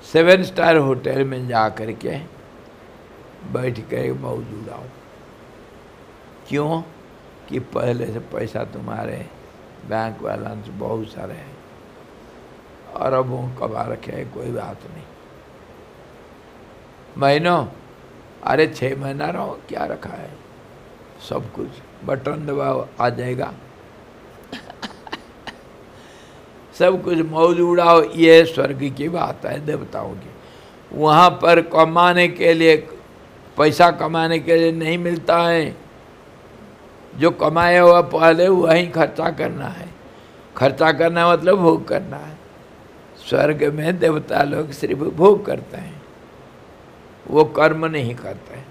7 स्टार होटल में जा कर के बैठ कर मौज उड़ाओ। क्यों? कि पहले से पैसा तुम्हारे बैंक बैलेंस बहुत सारे हैं, अरबों कमा रखे हैं, कोई बात नहीं। महीनों, अरे 6 महीना रहो, क्या रखा है, सब कुछ बटन दबाओ आ जाएगा। सब कुछ मौज उड़ाओ। ये स्वर्ग की बात है, देवताओं की। वहाँ पर कमाने के लिए, पैसा कमाने के लिए नहीं मिलता है। जो कमाया हुआ पहले वहीं खर्चा करना है। खर्चा करना मतलब भोग करना है। स्वर्ग में देवता लोग सिर्फ भोग करते हैं, वो कर्म नहीं करते।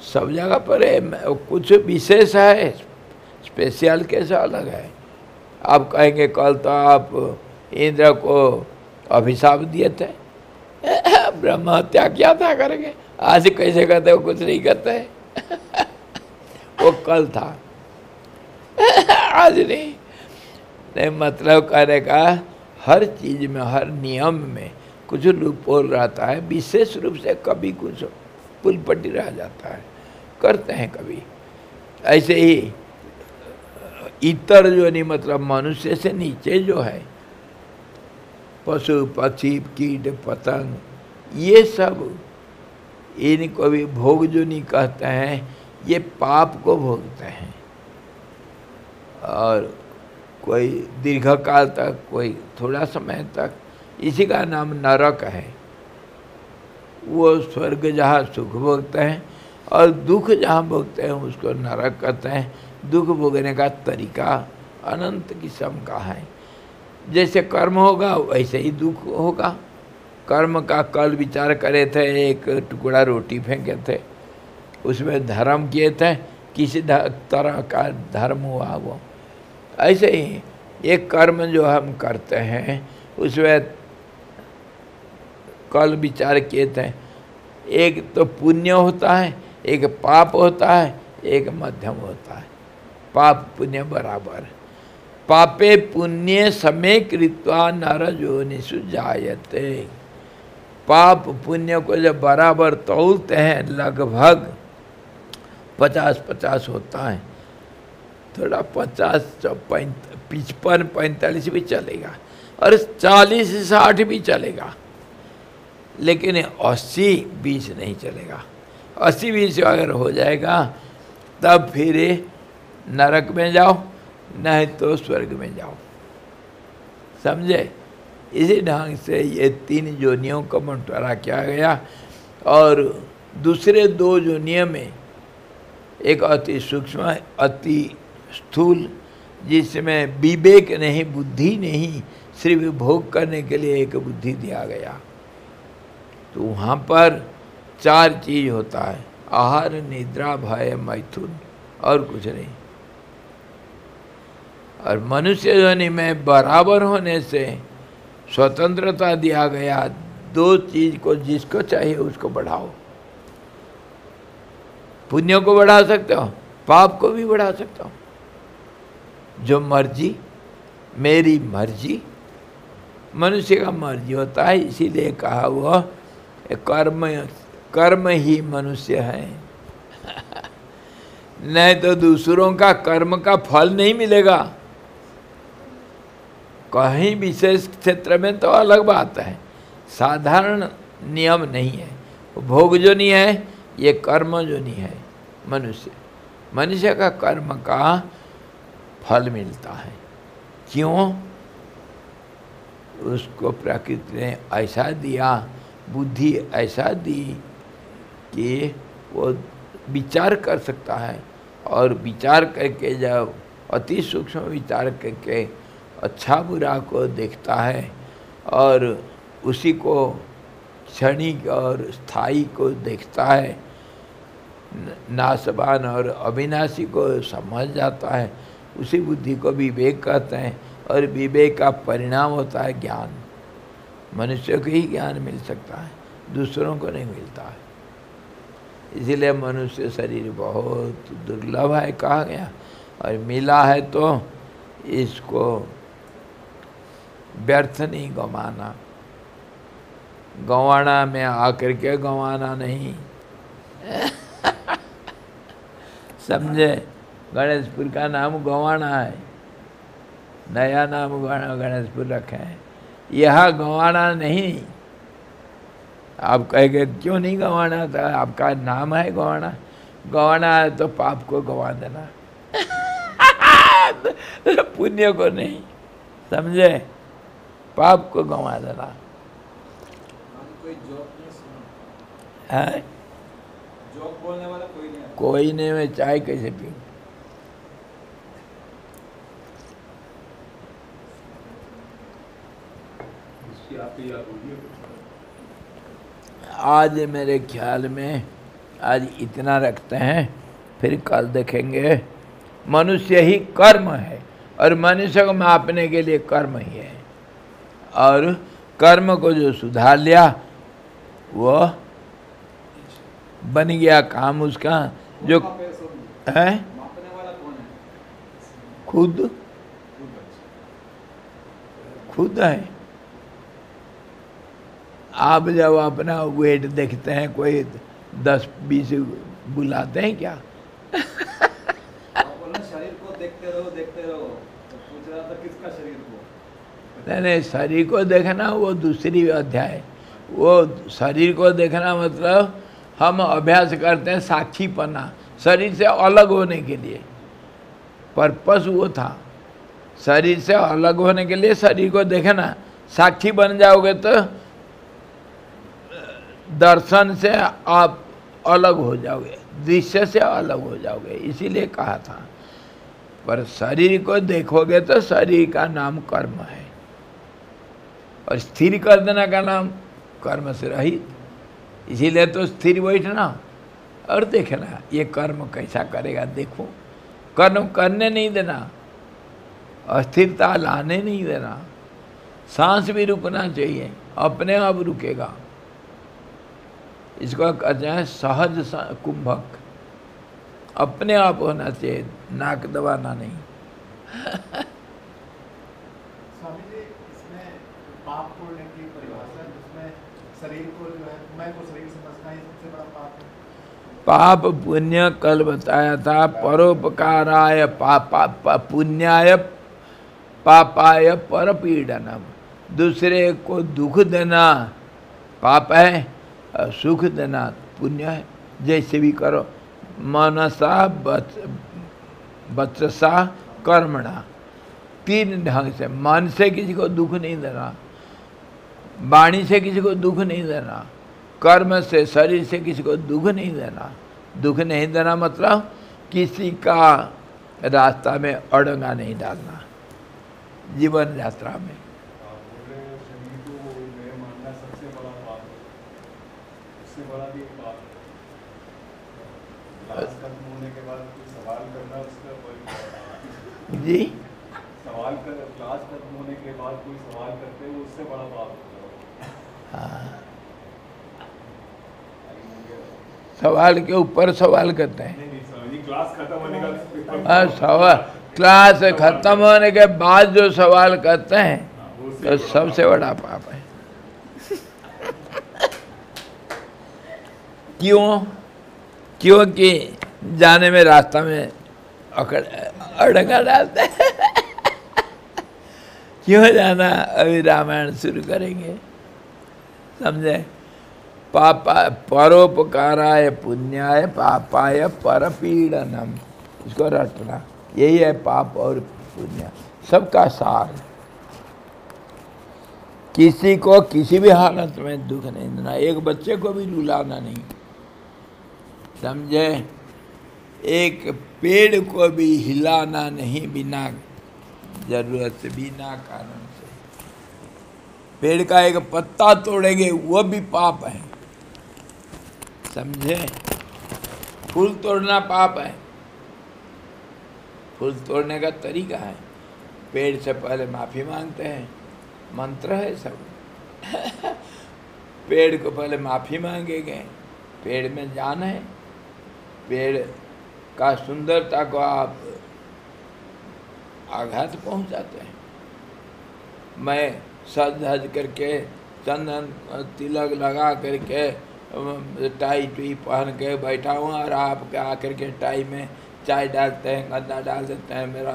सब जगह पर है, कुछ विशेष है, स्पेशल कैसा अलग है। आप कहेंगे कल तो आप इंद्र को अभिशाप दिए थे, ब्रह्म हत्या किया था करेंगे, आज कैसे कहते हो कुछ नहीं करते। वो कल था, आज नहीं। मतलब कहने का हर चीज में, हर नियम में कुछ लूपहोल रहता है। विशेष रूप से कभी कुछ पुलपट्टी रह जाता है, करते हैं कभी। ऐसे ही इतर जो नहीं मतलब मनुष्य से नीचे जो है, पशु पक्षी कीट पतंग, ये सब इनको भी भोग जो नहीं कहते हैं। ये पाप को भोगते हैं, और कोई दीर्घकाल तक, कोई थोड़ा समय तक। इसी का नाम नरक है। वो स्वर्ग जहाँ सुख भोगते हैं, और दुख जहाँ भोगते हैं उसको नरक कहते हैं। दुख भोगने का तरीका अनंत किस्म का है। जैसे कर्म होगा वैसे ही दुख होगा। कर्म का कल विचार करे थे, एक टुकड़ा रोटी फेंके थे, उसमें धर्म किए थे, किसी तरह का धर्म हुआ वो। ऐसे ही एक कर्म जो हम करते हैं उसमें कल विचार किए थे, एक तो पुण्य होता है, एक पाप होता है, एक मध्यम होता है। पाप पुण्य बराबर। पापे पुण्य समे कृत्वा नर योनिषु जायते। पाप पुण्य को जब बराबर तौलते हैं, लगभग 50-50 होता है, थोड़ा 55-45 भी चलेगा, और 40-60 भी चलेगा, लेकिन 80-20 नहीं चलेगा। 80-20 अगर हो जाएगा तब फिर नरक में जाओ, नहीं तो स्वर्ग में जाओ। समझे? इसी ढंग से ये 3 योनियों का बंटवारा किया गया। और दूसरे 2 योनियों में एक अति सूक्ष्म, अति स्थूल, जिसमें विवेक नहीं, बुद्धि नहीं, सिर्फ भोग करने के लिए एक बुद्धि दिया गया। तो वहाँ पर 4 चीज होता है, आहार, निद्रा, भय, मैथुन, और कुछ नहीं। और मनुष्य योनि में बराबर होने से स्वतंत्रता दिया गया। 2 चीज को जिसको चाहिए उसको बढ़ाओ। पुण्य को बढ़ा सकते हो, पाप को भी बढ़ा सकते हो, जो मर्जी, मेरी मर्जी। मनुष्य का मर्जी होता है, इसीलिए कहा वो कर्म ही मनुष्य है। नहीं तो दूसरों का कर्म का फल नहीं मिलेगा। कहीं विशेष क्षेत्र में तो अलग बात है, साधारण नियम नहीं है। भोग जो नहीं है, ये कर्म जो नहीं है। मनुष्य का कर्म का फल मिलता है। क्यों? उसको प्रकृति ने ऐसा दिया, बुद्धि ऐसा दी कि वो विचार कर सकता है, और विचार करके जब अति सूक्ष्म विचार करके अच्छा बुरा को देखता है, और उसी को क्षणिक और स्थायी को देखता है, नाशवान और अविनाशी को समझ जाता है, उसी बुद्धि को विवेक कहते हैं। और विवेक का परिणाम होता है ज्ञान। मनुष्य को ही ज्ञान मिल सकता है, दूसरों को नहीं मिलता है। इसीलिए मनुष्य शरीर बहुत दुर्लभ है कहा गया, और मिला है तो इसको व्यर्थ नहीं गंवाना। गंवाना में आकर के गंवाना नहीं। समझे? गणेशपुर का नाम गंवाना है, नया नाम गणेशपुर रखे हैं। यह गंवाना नहीं। आप कहेंगे क्यों नहीं गंवाना था, आपका नाम है गंवाना। गंवाना है तो पाप को गंवा देना, पुण्य को नहीं। समझे? पाप को गंवा देना है। जोक बोलने वाला कोई नहीं। मैं चाय कैसे पीऊं? आज मेरे ख्याल में आज इतना रखते हैं, फिर कल देखेंगे। मनुष्य ही कर्म है, और मनुष्य को मापने के लिए कर्म ही है। और कर्म को जो सुधार लिया वो बन गया काम उसका। जो है खुद है। आप जब अपना वेट देखते हैं, कोई 10-20 बुलाते हैं क्या? शरीर को देखते रहो। तो पूछ रहा था किसका शरीर को? नहीं, शरीर को देखना वो दूसरी अध्याय। वो शरीर को देखना मतलब हम अभ्यास करते हैं साक्षीपना, शरीर से अलग होने के लिए। पर्पस वो था, शरीर से अलग होने के लिए शरीर को देखना। साक्षी बन जाओगे तो दर्शन से आप अलग हो जाओगे, दृश्य से अलग हो जाओगे, इसीलिए कहा था। पर शरीर को देखोगे तो शरीर का नाम कर्म है, और स्थिर कर देना का नाम कर्म से रहित। इसीलिए तो स्थिर बैठना और देखना ये कर्म कैसा करेगा, देखो। कर्म करने नहीं देना, अस्थिरता लाने नहीं देना। सांस भी रुकना चाहिए, अपने आप रुकेगा। इसको कहते हैं सहज कुंभक, अपने आप होना चाहिए, नाक दबाना नहीं। स्वामी जी, इसमें पाप पुण्य की परिभाषा, जिसमें शरीर को जो है, मैं को शरीर समझना ही सबसे बड़ा पाप है। पाप पुण्य कल बताया था। परोपकाराय पुण्याय पापाय परपीड़नम, दूसरे को दुख देना पाप है और सुख देना पुण्य है। जैसे भी करो, मनसा वचसा कर्मणा, तीन ढंग से। मन से किसी को दुख नहीं देना, वाणी से किसी को दुख नहीं देना, कर्म से शरीर से किसी को दुख नहीं देना। दुख नहीं देना मतलब किसी का रास्ता में अड़ंगा नहीं डालना जीवन यात्रा में। जी, सवाल कर, क्लास खत्म होने के बाद कोई सवाल करते हैं, वो उससे बड़ा पाप होता है। हाँ, सवाल के ऊपर सवाल करते हैं। नहीं, क्लास खत्म होने का सवाल, क्लास खत्म होने के बाद जो सवाल करते हैं तो सबसे बड़ा पाप है। क्यों? क्योंकि जाने में रास्ता में अड़ंगा डालते हैं। क्यों जाना? अभी रामायण शुरू करेंगे, समझे? पापा परोपकाराय पुण्याय पापाय परपीड़नम, इसको रटना। यही है पाप और पुण्य, सबका सार। किसी को किसी भी हालत में दुख नहीं देना, एक बच्चे को भी रुलाना नहीं, समझे? एक पेड़ को भी हिलाना नहीं बिना जरूरत से, बिना कारण से। पेड़ का एक पत्ता तोड़ेंगे वो भी पाप है, समझे? फूल तोड़ना पाप है। फूल तोड़ने का तरीका है, पेड़ से पहले माफ़ी मांगते हैं, मंत्र है सब। पेड़ को पहले माफ़ी मांगेंगे, पेड़ में जान है, पेड़ का सुंदरता को आप आघात पहुंचाते हैं। मैं सज धज करके चंदन तिलक लगा करके टाई टुई पहन के बैठा हूँ, और आप आकर के टाई में चाय डालते हैं, गंदा डाल देते हैं, मेरा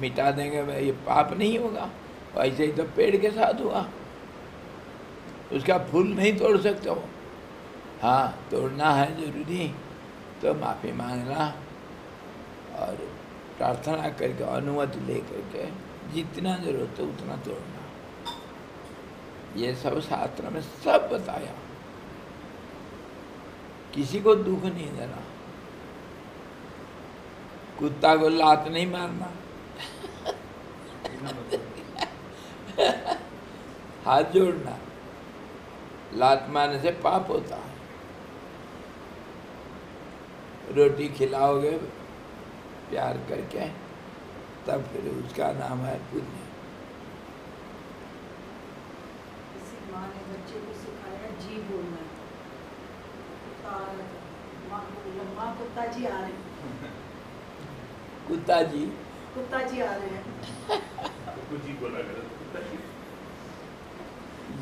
मिटा देंगे, ये पाप नहीं होगा? ऐसे ही तो पेड़ के साथ हुआ। उसका फूल नहीं तोड़ सकते हो। हाँ, तोड़ना है जरूरी तो माफ़ी मांगना और प्रार्थना करके अनुमति ले करके जितना जरूरत है उतना तोड़ना। ये सब शास्त्र में सब बताया। किसी को दुख नहीं देना, कुत्ता को लात नहीं मारना, हाथ जोड़ना, लात मारने से पाप होता है। रोटी खिलाओगे प्यार करके तब फिर उसका नाम है पुण्य। किसी माँ ने बच्चे को सिखाया जी बोलना, माँ कुत्ता जी आ रहे हैं, कुत्ता जी आ रहे हैं। जी बोला करो,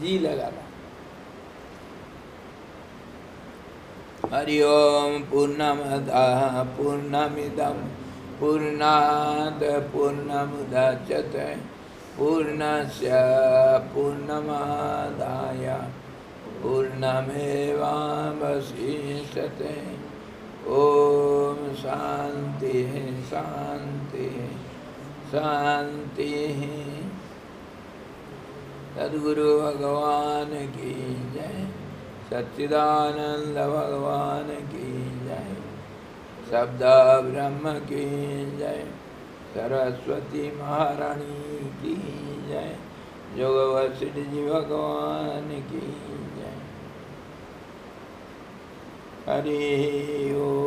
जी लगाना। हरि ओम पूर्णमदः पूर्णमिदं पूर्णात् पूर्णमुदच्यते पूर्णस्य पूर्णमादाय पूर्णमेवावशिष्यते। ओम शांति शांति शांति। सद्गुरु भगवान की जय। सच्चिदानंद भगवान की जय। शब्द ब्रह्म की जय। सरस्वती महारानी की जय। जोग वशिष्ठ जी भगवान की जय। हरि ओम।